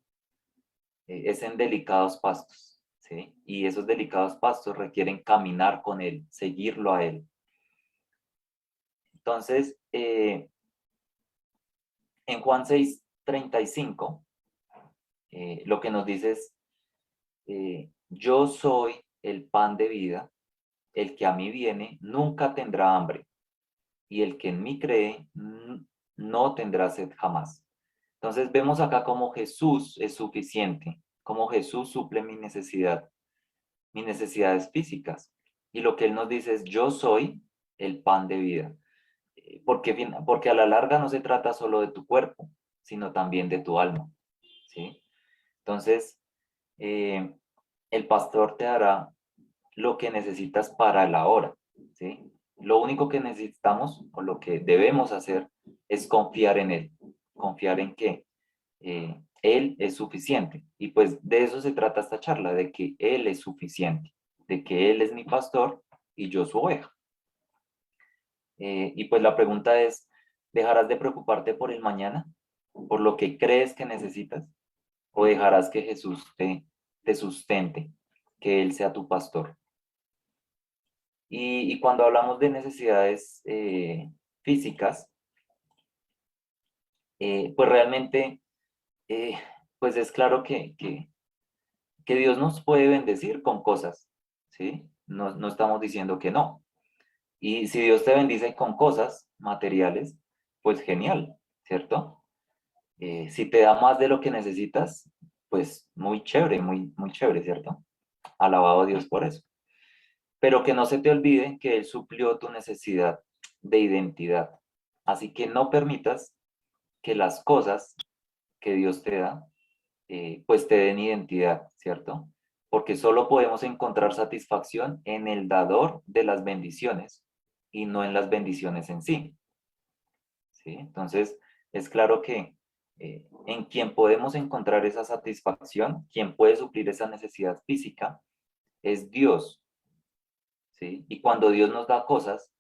es en delicados pastos, ¿sí? Y esos delicados pastos requieren caminar con Él, seguirlo a Él. Entonces, en Juan 6:35, lo que nos dice es, yo soy el pan de vida, el que a mí viene nunca tendrá hambre, y el que en mí cree no tendrá sed jamás. Entonces vemos acá cómo Jesús es suficiente, cómo Jesús suple mi necesidad, mis necesidades físicas. Y lo que Él nos dice es, yo soy el pan de vida. Porque a la larga no se trata solo de tu cuerpo, sino también de tu alma, ¿sí? Entonces, el pastor te dará lo que necesitas para el ahora, ¿sí? Lo único que necesitamos o lo que debemos hacer es confiar en Él, confiar en que Él es suficiente. Y pues de eso se trata esta charla, de que Él es suficiente, de que Él es mi pastor y yo su oveja. Y pues la pregunta es, ¿dejarás de preocuparte por el mañana, por lo que crees que necesitas? ¿O dejarás que Jesús te sustente, que Él sea tu pastor? Y cuando hablamos de necesidades físicas, pues realmente, eh, pues es claro que Dios nos puede bendecir con cosas, ¿sí? No estamos diciendo que no. Y si Dios te bendice con cosas materiales, pues genial, ¿cierto? Si te da más de lo que necesitas, pues muy chévere, muy chévere, ¿cierto? Alabado a Dios por eso. Pero que no se te olvide que Él suplió tu necesidad de identidad. Así que no permitas que las cosas que Dios te da, pues te den identidad, ¿cierto? Porque solo podemos encontrar satisfacción en el dador de las bendiciones y no en las bendiciones en sí, ¿sí? Entonces, es claro que en quien podemos encontrar esa satisfacción, quien puede suplir esa necesidad física, es Dios, ¿sí? Y cuando Dios nos da cosas,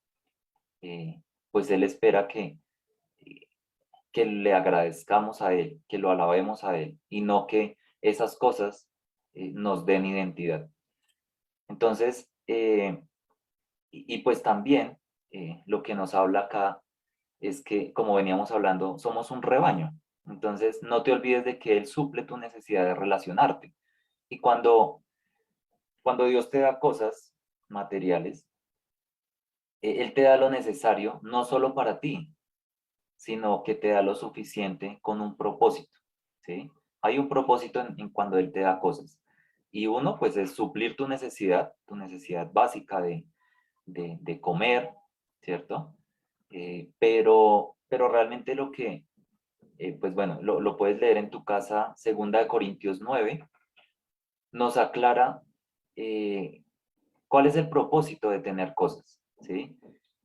pues Él espera que le agradezcamos a Él, que lo alabemos a Él, y no que esas cosas nos den identidad. Entonces, y pues también lo que nos habla acá es que, como veníamos hablando, somos un rebaño. Entonces, no te olvides de que Él suple tu necesidad de relacionarte. Y cuando Dios te da cosas materiales, Él te da lo necesario, no solo para ti, sino que te da lo suficiente con un propósito, ¿sí? Hay un propósito en cuando Él te da cosas. Y uno, pues, es suplir tu necesidad básica de comer, ¿cierto? Pero realmente lo que, pues bueno, lo puedes leer en tu casa, 2 Corintios 9, nos aclara cuál es el propósito de tener cosas, ¿sí?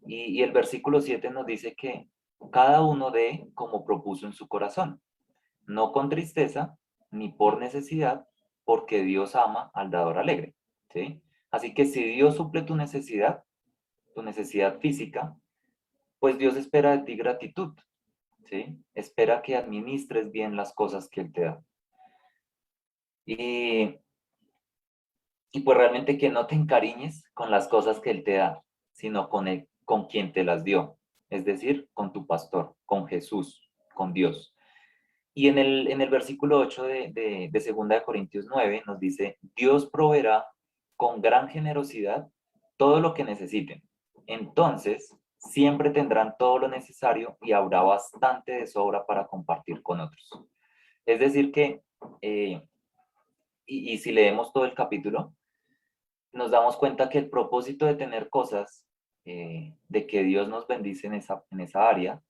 Y el versículo 7 nos dice que cada uno dé como propuso en su corazón, no con tristeza ni por necesidad, porque Dios ama al dador alegre, ¿sí? Así que si Dios suple tu necesidad física, pues Dios espera de ti gratitud, ¿sí? Espera que administres bien las cosas que Él te da. Y, y pues realmente que no te encariñes con las cosas que Él te da, sino con quien te las dio, es decir, con tu pastor, con Jesús, con Dios. Y en el versículo 8 de 2 Corintios 9 nos dice, Dios proveerá con gran generosidad todo lo que necesiten. Entonces, siempre tendrán todo lo necesario y habrá bastante de sobra para compartir con otros. Es decir que, eh, y si leemos todo el capítulo, nos damos cuenta que el propósito de tener cosas, de que Dios nos bendice en esa área,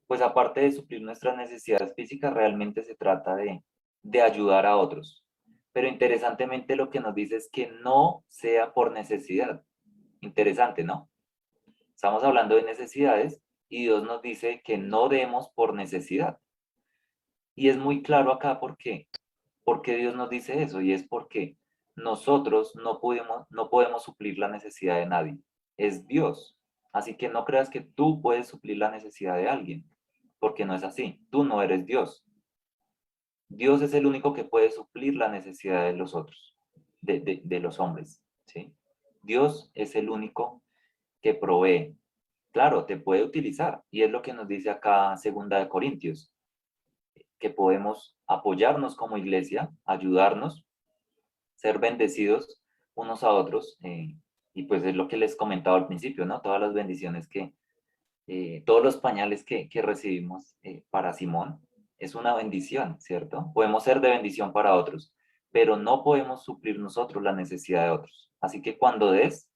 pues aparte de suplir nuestras necesidades físicas, realmente se trata de ayudar a otros. Pero interesantemente lo que nos dice es que no sea por necesidad. Interesante, ¿no? Estamos hablando de necesidades y Dios nos dice que no demos por necesidad. Y es muy claro acá porque Dios nos dice eso, y es porque nosotros no podemos suplir la necesidad de nadie. es Dios. Así que no creas que tú puedes suplir la necesidad de alguien, porque no es así. Tú no eres Dios. Dios es el único que puede suplir la necesidad de los otros, de los hombres, ¿sí? Dios es el único que provee. Claro, te puede utilizar, y es lo que nos dice acá Segunda de Corintios, que podemos apoyarnos como iglesia, ayudarnos, ser bendecidos unos a otros, y pues es lo que les comentaba al principio, ¿no? Todas las bendiciones todos los pañales que recibimos para Simón, es una bendición, ¿cierto? Podemos ser de bendición para otros, pero no podemos suplir nosotros la necesidad de otros. Así que cuando des,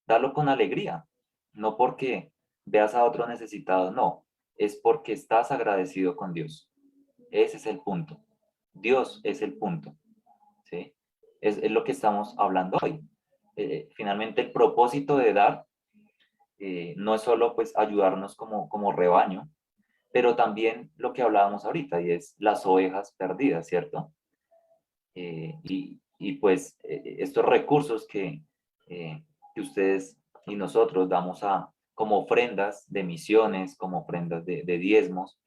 dalo con alegría, no porque veas a otro necesitado, no, es porque estás agradecido con Dios. Ese es el punto. Dios es el punto, ¿sí? Es lo que estamos hablando hoy. Finalmente, el propósito de dar no es solo pues ayudarnos como rebaño, pero también lo que hablábamos ahorita, y es las ovejas perdidas, ¿cierto? Pues estos recursos que ustedes y nosotros damos como ofrendas de misiones, como ofrendas de diezmos,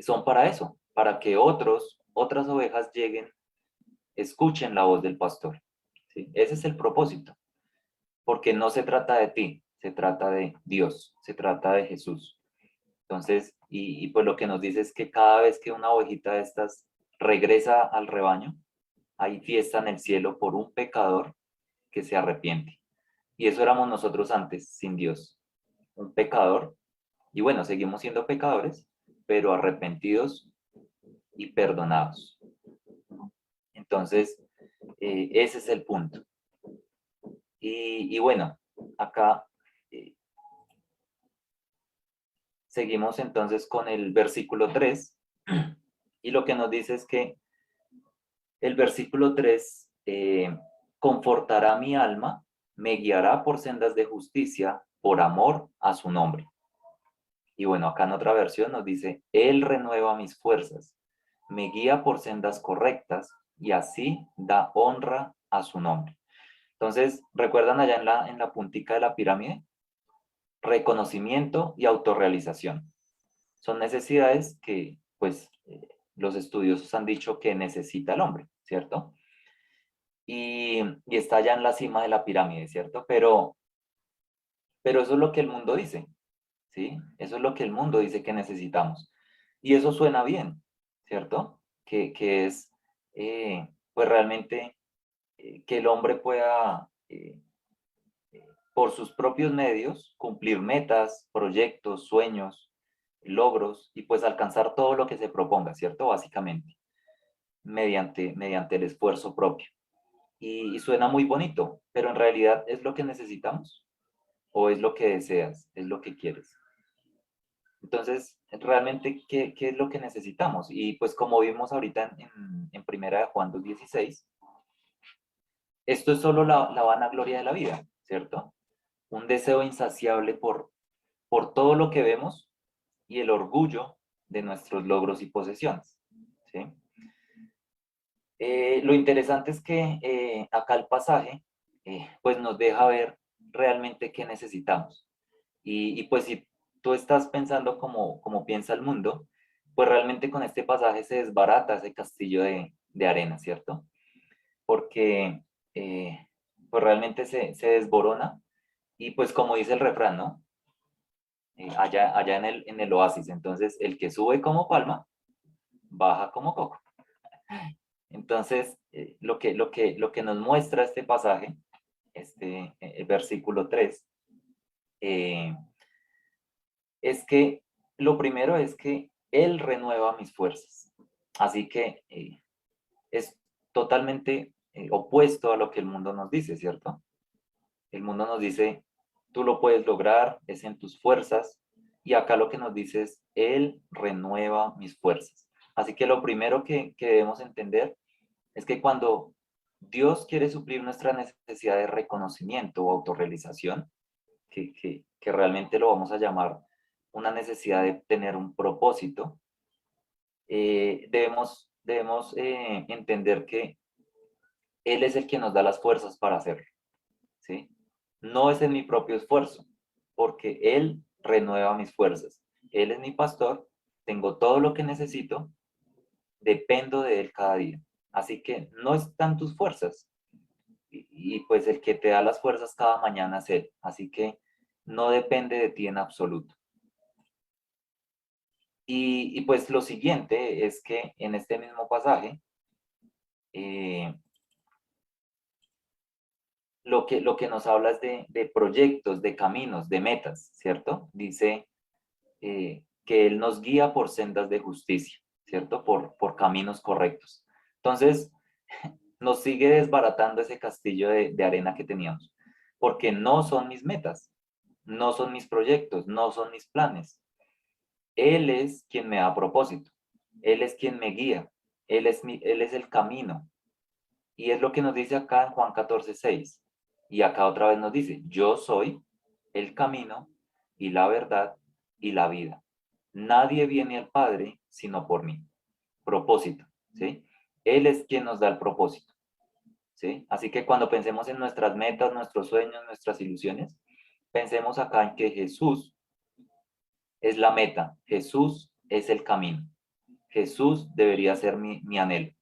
son para eso, para que otras ovejas lleguen, escuchen la voz del pastor, ¿sí? Ese es el propósito, porque no se trata de ti, se trata de Dios, se trata de Jesús. Entonces, pues lo que nos dice es que cada vez que una ovejita de estas regresa al rebaño, hay fiesta en el cielo por un pecador que se arrepiente. Y eso éramos nosotros antes, sin Dios. Un pecador, y bueno, seguimos siendo pecadores, pero arrepentidos y perdonados. Entonces, ese es el punto. Bueno, acá seguimos entonces con el versículo 3, y lo que nos dice es que el versículo 3 confortará mi alma, me guiará por sendas de justicia, por amor a su nombre. Y bueno, acá en otra versión nos dice, Él renueva mis fuerzas, me guía por sendas correctas y así da honra a su nombre. Entonces, ¿recuerdan allá en la puntica de la pirámide? Reconocimiento y autorrealización. Son necesidades que, pues, los estudiosos han dicho que necesita el hombre, ¿cierto? Y está allá en la cima de la pirámide, ¿cierto? Pero eso es lo que el mundo dice, ¿sí? Eso es lo que el mundo dice que necesitamos. Y eso suena bien, ¿cierto? Que es, pues realmente, que el hombre pueda, por sus propios medios, cumplir metas, proyectos, sueños, logros, y pues alcanzar todo lo que se proponga, ¿cierto? Básicamente, mediante el esfuerzo propio. Y suena muy bonito, pero en realidad es lo que necesitamos o es lo que deseas, es lo que quieres. Entonces, realmente, ¿qué es lo que necesitamos? Y pues como vimos ahorita en primera de Juan 2:16, esto es solo la vanagloria de la vida, ¿cierto? Un deseo insaciable por todo lo que vemos y el orgullo de nuestros logros y posesiones, ¿sí? Lo interesante es que acá el pasaje pues nos deja ver realmente qué necesitamos. Pues si tú estás pensando como piensa el mundo, pues realmente con este pasaje se desbarata ese castillo de arena, ¿cierto? Porque pues realmente se desborona y pues como dice el refrán, ¿no? Allá en el oasis, entonces el que sube como palma, baja como coco. Entonces, lo que nos muestra este pasaje, el versículo 3, eh, es que lo primero es que Él renueva mis fuerzas. Así que es totalmente opuesto a lo que el mundo nos dice, ¿cierto? El mundo nos dice, tú lo puedes lograr, es en tus fuerzas, y acá lo que nos dice es, Él renueva mis fuerzas. Así que lo primero que debemos entender es que cuando Dios quiere suplir nuestra necesidad de reconocimiento o autorrealización, que realmente lo vamos a llamar una necesidad de tener un propósito, debemos entender que Él es el que nos da las fuerzas para hacerlo, ¿sí? No es en mi propio esfuerzo, porque Él renueva mis fuerzas. Él es mi pastor, tengo todo lo que necesito, dependo de Él cada día. Así que no están tus fuerzas. Y pues el que te da las fuerzas cada mañana es Él. Así que no depende de ti en absoluto. Y pues lo siguiente es que en este mismo pasaje, lo que nos habla es de proyectos, de caminos, de metas, ¿cierto? Dice que Él nos guía por sendas de justicia, ¿cierto? Por caminos correctos. Entonces, nos sigue desbaratando ese castillo de arena que teníamos, porque no son mis metas, no son mis proyectos, no son mis planes. Él es quien me da propósito, Él es quien me guía, Él es el camino. Y es lo que nos dice acá en Juan 14:6. Y acá otra vez nos dice, yo soy el camino y la verdad y la vida. Nadie viene al Padre sino por mí. Propósito, ¿sí? Él es quien nos da el propósito, ¿sí? Así que cuando pensemos en nuestras metas, nuestros sueños, nuestras ilusiones, pensemos acá en que Jesús es la meta, Jesús es el camino, Jesús debería ser mi anhelo.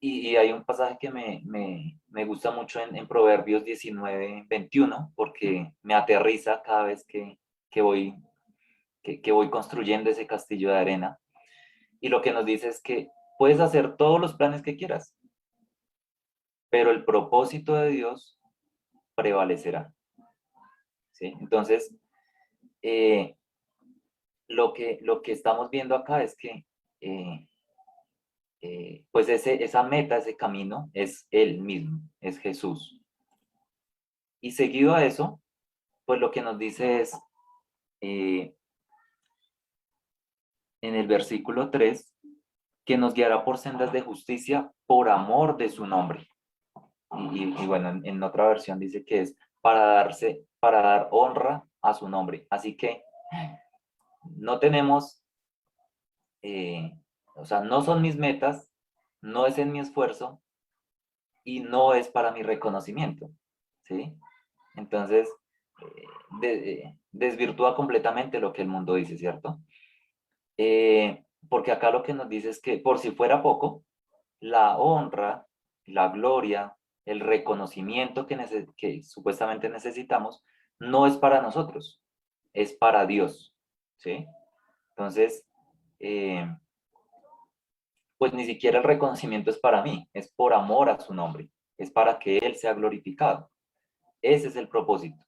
Y hay un pasaje que me gusta mucho en Proverbios 19:21, porque me aterriza cada vez que voy, que voy construyendo ese castillo de arena. Y lo que nos dice es que puedes hacer todos los planes que quieras, pero el propósito de Dios prevalecerá, ¿sí? Entonces, eh, lo que estamos viendo acá es que eh, pues esa meta, ese camino es Él mismo, es Jesús. Y seguido a eso, pues lo que nos dice es eh, en el versículo 3 que nos guiará por sendas de justicia por amor de su nombre. Y bueno, en otra versión dice que es para dar honra a su nombre. Así que no tenemos, eh, o sea, no son mis metas, no es en mi esfuerzo y no es para mi reconocimiento, ¿sí? Entonces, desvirtúa completamente lo que el mundo dice, ¿cierto? Porque acá lo que nos dice es que por si fuera poco, la honra, la gloria, el reconocimiento que supuestamente necesitamos, no es para nosotros, es para Dios, ¿sí? Entonces, eh, pues ni siquiera el reconocimiento es para mí, es por amor a su nombre, es para que Él sea glorificado. Ese es el propósito.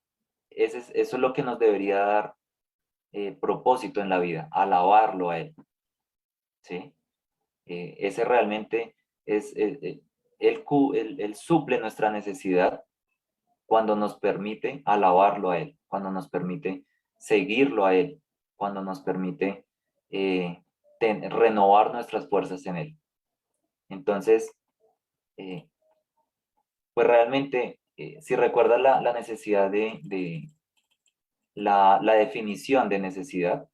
Eso es lo que nos debería dar propósito en la vida, alabarlo a Él, ¿sí? Ese realmente él suple nuestra necesidad cuando nos permite alabarlo a Él, cuando nos permite seguirlo a Él, cuando nos permite renovar nuestras fuerzas en Él. Entonces, eh, pues realmente, si recuerdas la necesidad de la definición de necesidad,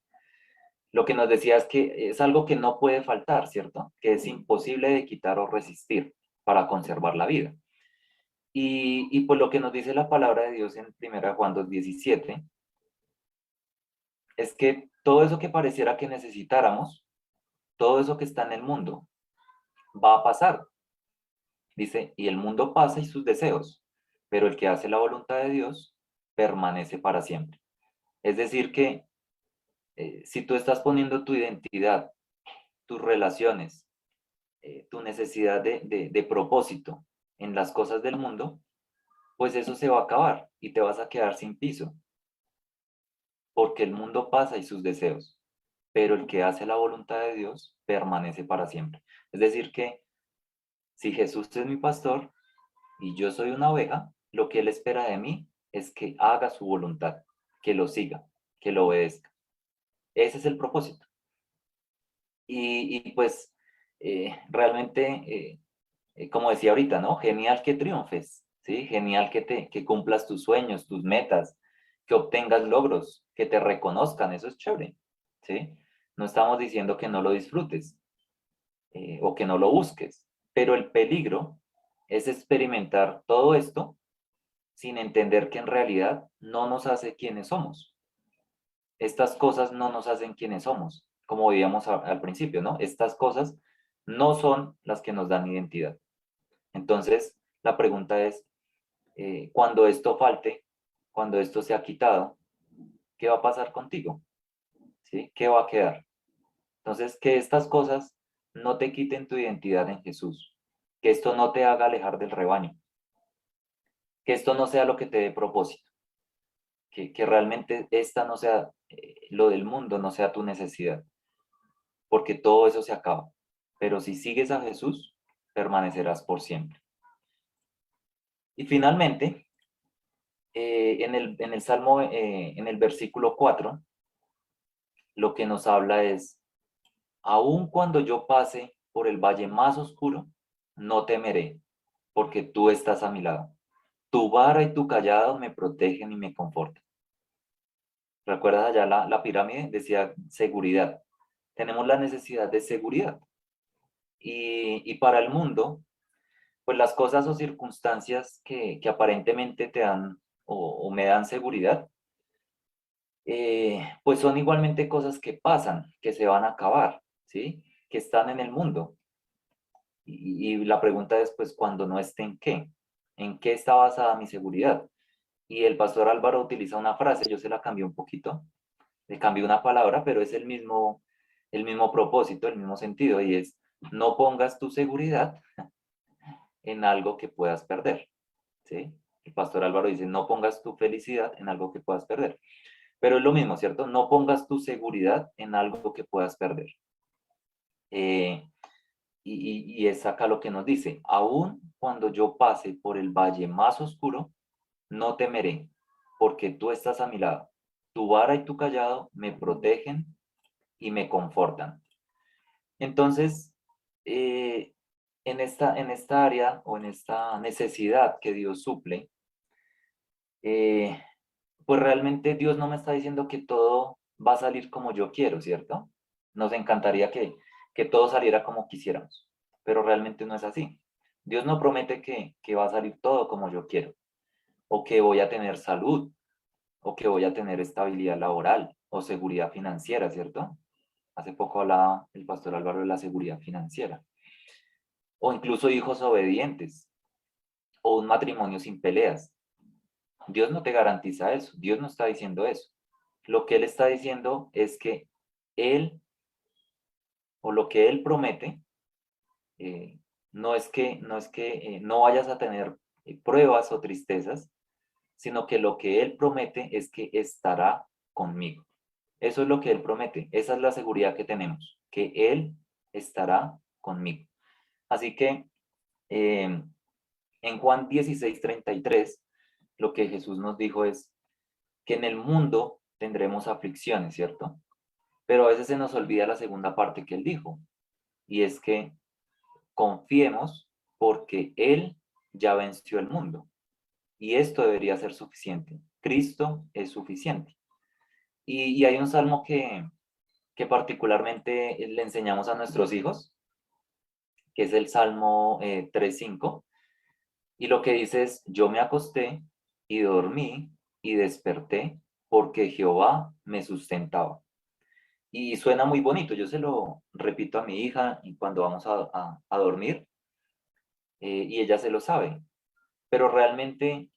lo que nos decía es que es algo que no puede faltar, ¿cierto? Que es imposible de quitar o resistir para conservar la vida. Y pues lo que nos dice la palabra de Dios en 1 Juan 2:17 es que todo eso que pareciera que necesitáramos, todo eso que está en el mundo, va a pasar. Dice, y el mundo pasa y sus deseos, pero el que hace la voluntad de Dios permanece para siempre. Es decir, que si tú estás poniendo tu identidad, tus relaciones, tu necesidad de propósito en las cosas del mundo, pues eso se va a acabar y te vas a quedar sin piso, porque el mundo pasa y sus deseos, pero el que hace la voluntad de Dios permanece para siempre. Es decir, que si Jesús es mi pastor y yo soy una oveja, lo que Él espera de mí es que haga su voluntad, que lo siga, que lo obedezca. Ese es el propósito. Y pues realmente, como decía ahorita, ¿no? Genial que triunfes, ¿sí? Genial que cumplas tus sueños, tus metas, que obtengas logros, que te reconozcan, eso es chévere, ¿sí? No estamos diciendo que no lo disfrutes o que no lo busques, pero el peligro es experimentar todo esto sin entender que en realidad no nos hace quienes somos. Estas cosas no nos hacen quienes somos, como veíamos al principio, ¿no? Estas cosas no son las que nos dan identidad. Entonces, la pregunta es, cuando esto falte, cuando esto sea quitado, ¿qué va a pasar contigo? ¿Sí? ¿Qué va a quedar? Entonces, que estas cosas no te quiten tu identidad en Jesús, que esto no te haga alejar del rebaño, que esto no sea lo que te dé propósito, que realmente esta no sea lo del mundo, no sea tu necesidad, porque todo eso se acaba. Pero si sigues a Jesús, permanecerás por siempre. Y finalmente, en el Salmo, en el versículo 4, lo que nos habla es, aun cuando yo pase por el valle más oscuro, no temeré, porque tú estás a mi lado. Tu vara y tu callado me protegen y me confortan. ¿Recuerdas allá la pirámide? Decía seguridad. Tenemos la necesidad de seguridad. Y para el mundo, pues las cosas o circunstancias que aparentemente te dan o me dan seguridad, pues son igualmente cosas que pasan, que se van a acabar, ¿sí? Que están en el mundo. Y la pregunta es, pues, cuando no esté, ¿en qué está basada mi seguridad? Y el pastor Álvaro utiliza una frase, yo se la cambié un poquito, le cambié una palabra, pero es el mismo propósito, el mismo sentido, y es, no pongas tu seguridad en algo que puedas perder, ¿sí? El pastor Álvaro dice, no pongas tu felicidad en algo que puedas perder. Pero es lo mismo, ¿cierto? No pongas tu seguridad en algo que puedas perder. Eh, y es acá lo que nos dice, aún cuando yo pase por el valle más oscuro, no temeré, porque tú estás a mi lado. Tu vara y tu callado me protegen y me confortan. Entonces, en esta área o en esta necesidad que Dios suple, eh, pues realmente Dios no me está diciendo que todo va a salir como yo quiero, ¿cierto? Nos encantaría que todo saliera como quisiéramos, pero realmente no es así. Dios no promete que va a salir todo como yo quiero, o que voy a tener salud, o que voy a tener estabilidad laboral o seguridad financiera, ¿cierto? Hace poco hablaba el pastor Álvaro de la seguridad financiera, o incluso hijos obedientes, o un matrimonio sin peleas. Dios no te garantiza eso, Dios no está diciendo eso. Lo que Él está diciendo es que Él, o lo que Él promete, eh, no es que no vayas a tener pruebas o tristezas, sino que lo que Él promete es que estará conmigo. Eso es lo que Él promete, esa es la seguridad que tenemos, que Él estará conmigo. Así que en Juan 16:33, lo que Jesús nos dijo es que en el mundo tendremos aflicciones, ¿cierto? Pero a veces se nos olvida la segunda parte que Él dijo, y es que confiemos porque Él ya venció el mundo. Y esto debería ser suficiente. Cristo es suficiente. Y hay un salmo que particularmente le enseñamos a nuestros hijos, que es el Salmo 3:5, y lo que dice es, yo me acosté y dormí y desperté porque Jehová me sustentaba. Y suena muy bonito, yo se lo repito a mi hija y cuando vamos a dormir, y ella se lo sabe, pero realmente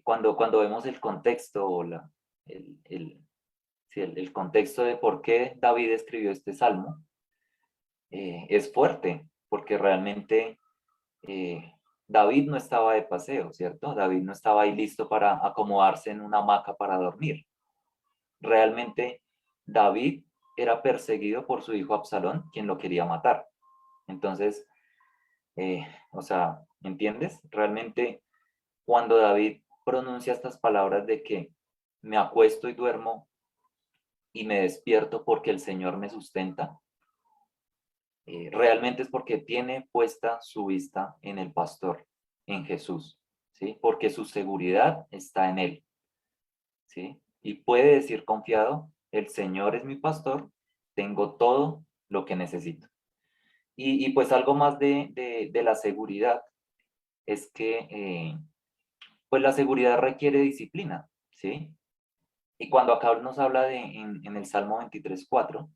cuando vemos el contexto o el contexto de por qué David escribió este salmo, es fuerte, porque realmente David no estaba de paseo, ¿cierto? David no estaba ahí listo para acomodarse en una hamaca para dormir. Realmente David era perseguido por su hijo Absalón, quien lo quería matar. Entonces, o sea, ¿entiendes? Realmente cuando David pronuncia estas palabras de que me acuesto y duermo y me despierto porque el Señor me sustenta, realmente es porque tiene puesta su vista en el pastor, en Jesús, ¿sí? Porque su seguridad está en él, ¿sí? Y puede decir confiado, el Señor es mi pastor, tengo todo lo que necesito. Y pues algo más de la seguridad es que Pues la seguridad requiere disciplina, ¿sí? Y cuando acá nos habla en el Salmo 23:4,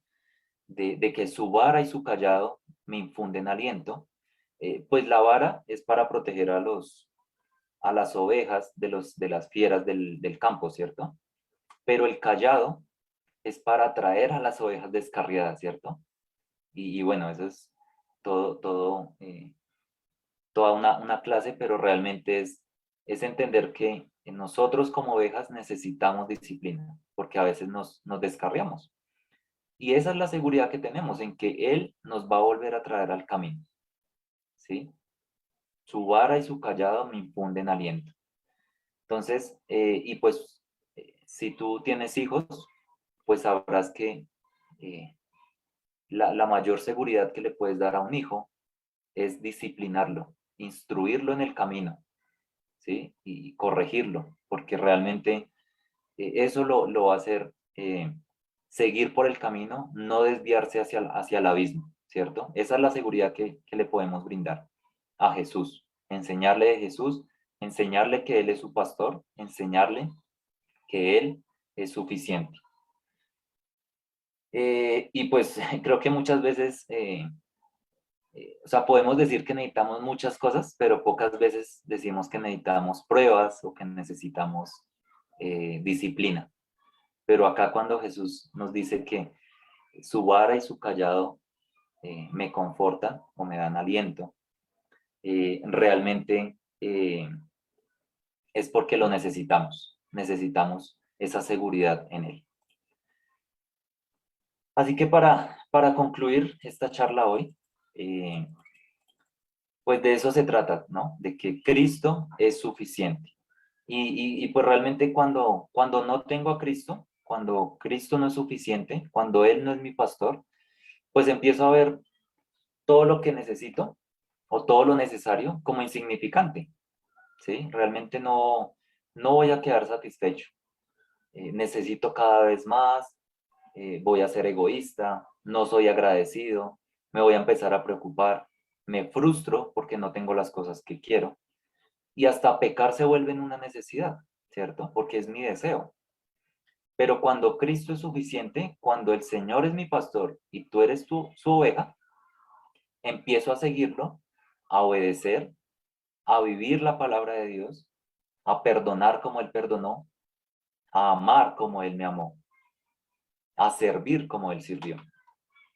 de que su vara y su callado me infunden aliento, pues la vara es para proteger a las ovejas de las fieras del campo, ¿cierto? Pero el callado es para atraer a las ovejas descarriadas, ¿cierto? Y bueno, eso es todo, toda una clase, pero realmente es entender que nosotros como ovejas necesitamos disciplina, porque a veces nos descarriamos. Y esa es la seguridad que tenemos, en que Él nos va a volver a traer al camino, ¿sí? Su vara y su callado me infunden aliento. Entonces, y pues, si tú tienes hijos, pues sabrás que la mayor seguridad que le puedes dar a un hijo es disciplinarlo, instruirlo en el camino, ¿sí? Y corregirlo, porque realmente eso lo va a hacer seguir por el camino, no desviarse hacia el abismo, ¿cierto? Esa es la seguridad que le podemos brindar a Jesús, enseñarle de Jesús, enseñarle que Él es su pastor, enseñarle que Él es suficiente. Y pues creo que muchas veces, o sea, podemos decir que necesitamos muchas cosas, pero pocas veces decimos que necesitamos pruebas o que necesitamos disciplina. Pero acá cuando Jesús nos dice que su vara y su callado me confortan o me dan aliento, realmente es porque lo necesitamos esa seguridad en Él. Así que para concluir esta charla hoy, pues de eso se trata, ¿no? De que Cristo es suficiente. Y pues realmente cuando no tengo a Cristo, cuando Cristo no es suficiente, cuando Él no es mi pastor, pues empiezo a ver todo lo que necesito o todo lo necesario como insignificante, ¿sí? Realmente no voy a quedar satisfecho. Necesito cada vez más, voy a ser egoísta, no soy agradecido, me voy a empezar a preocupar, me frustro porque no tengo las cosas que quiero y hasta pecar se vuelve en una necesidad, ¿cierto? Porque es mi deseo. Pero cuando Cristo es suficiente, cuando el Señor es mi pastor y tú eres su oveja, empiezo a seguirlo, a obedecer, a vivir la palabra de Dios, a perdonar como Él perdonó, a amar como Él me amó, a servir como Él sirvió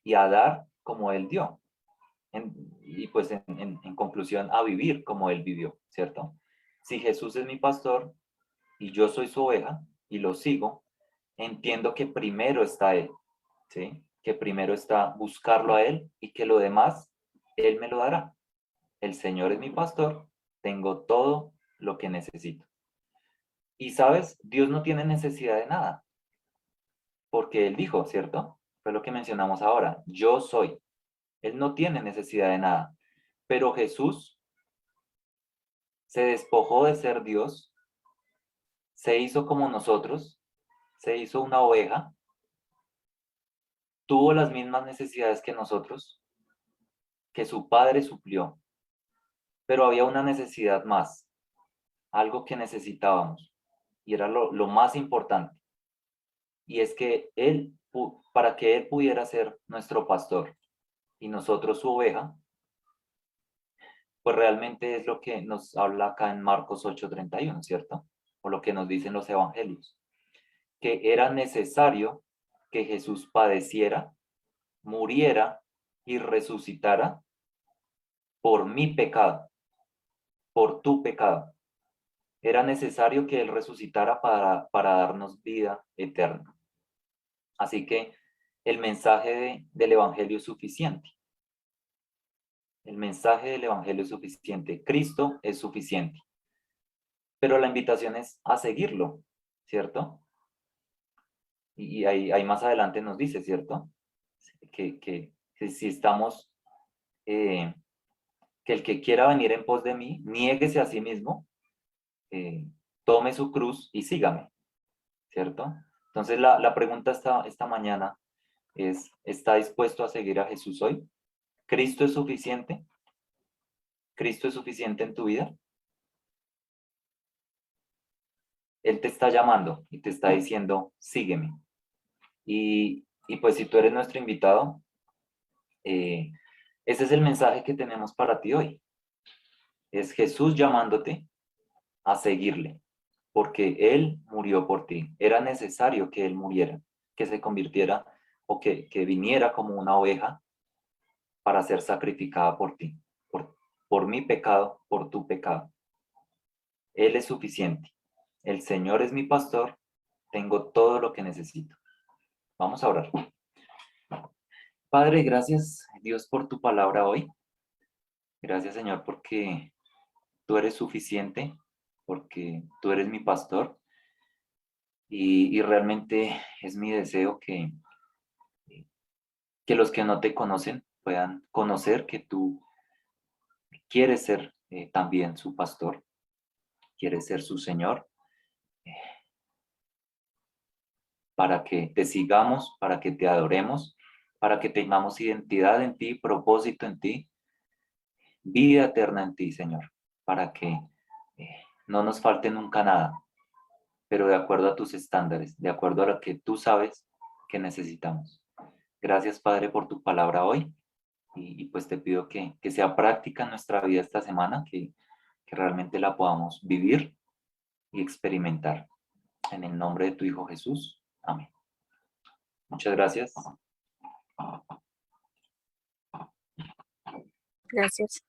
y a dar como Él dio. Y pues en conclusión, a vivir como Él vivió, ¿cierto? Si Jesús es mi pastor y yo soy su oveja y lo sigo, entiendo que primero está Él, ¿sí? Que primero está buscarlo a Él y que lo demás Él me lo dará. El Señor es mi pastor, tengo todo lo que necesito. Y sabes, Dios no tiene necesidad de nada, porque Él dijo, ¿cierto? Fue lo que mencionamos ahora, yo soy. Él no tiene necesidad de nada. Pero Jesús se despojó de ser Dios, se hizo como nosotros, se hizo una oveja, tuvo las mismas necesidades que nosotros, que su Padre suplió. Pero había una necesidad más, algo que necesitábamos, y era lo más importante. Y es que para que Él pudiera ser nuestro pastor y nosotros su oveja, pues realmente es lo que nos habla acá en Marcos 8:31, ¿cierto? O lo que nos dicen los evangelios, que era necesario que Jesús padeciera, muriera y resucitara por mi pecado, por tu pecado. Era necesario que Él resucitara para darnos vida eterna. Así que el mensaje del Evangelio es suficiente. El mensaje del Evangelio es suficiente. Cristo es suficiente. Pero la invitación es a seguirlo, ¿cierto? Y ahí más adelante nos dice, ¿cierto? Que si estamos, que el que quiera venir en pos de mí, niéguese a sí mismo, eh, tome su cruz y sígame, ¿cierto? Entonces la pregunta esta mañana es, ¿está dispuesto a seguir a Jesús hoy? ¿Cristo es suficiente? ¿Cristo es suficiente en tu vida? Él te está llamando y te está diciendo, sígueme. Y pues si tú eres nuestro invitado, ese es el mensaje que tenemos para ti hoy. Es Jesús llamándote a seguirle, porque Él murió por ti. Era necesario que Él muriera, que se convirtiera o que viniera como una oveja para ser sacrificada por ti, por mi pecado, por tu pecado. Él es suficiente. El Señor es mi pastor, tengo todo lo que necesito. Vamos a orar. Padre, gracias Dios por tu palabra hoy. Gracias Señor porque tú eres suficiente, porque tú eres mi pastor y realmente es mi deseo que los que no te conocen puedan conocer que tú quieres ser también su pastor, quieres ser su Señor, eh, para que te sigamos, para que te adoremos, para que tengamos identidad en ti, propósito en ti, vida eterna en ti, Señor, para que no nos falte nunca nada, pero de acuerdo a tus estándares, de acuerdo a lo que tú sabes que necesitamos. Gracias, Padre, por tu palabra hoy y pues te pido que sea práctica en nuestra vida esta semana, que realmente la podamos vivir y experimentar. En el nombre de tu Hijo Jesús. Amén. Muchas gracias. Gracias.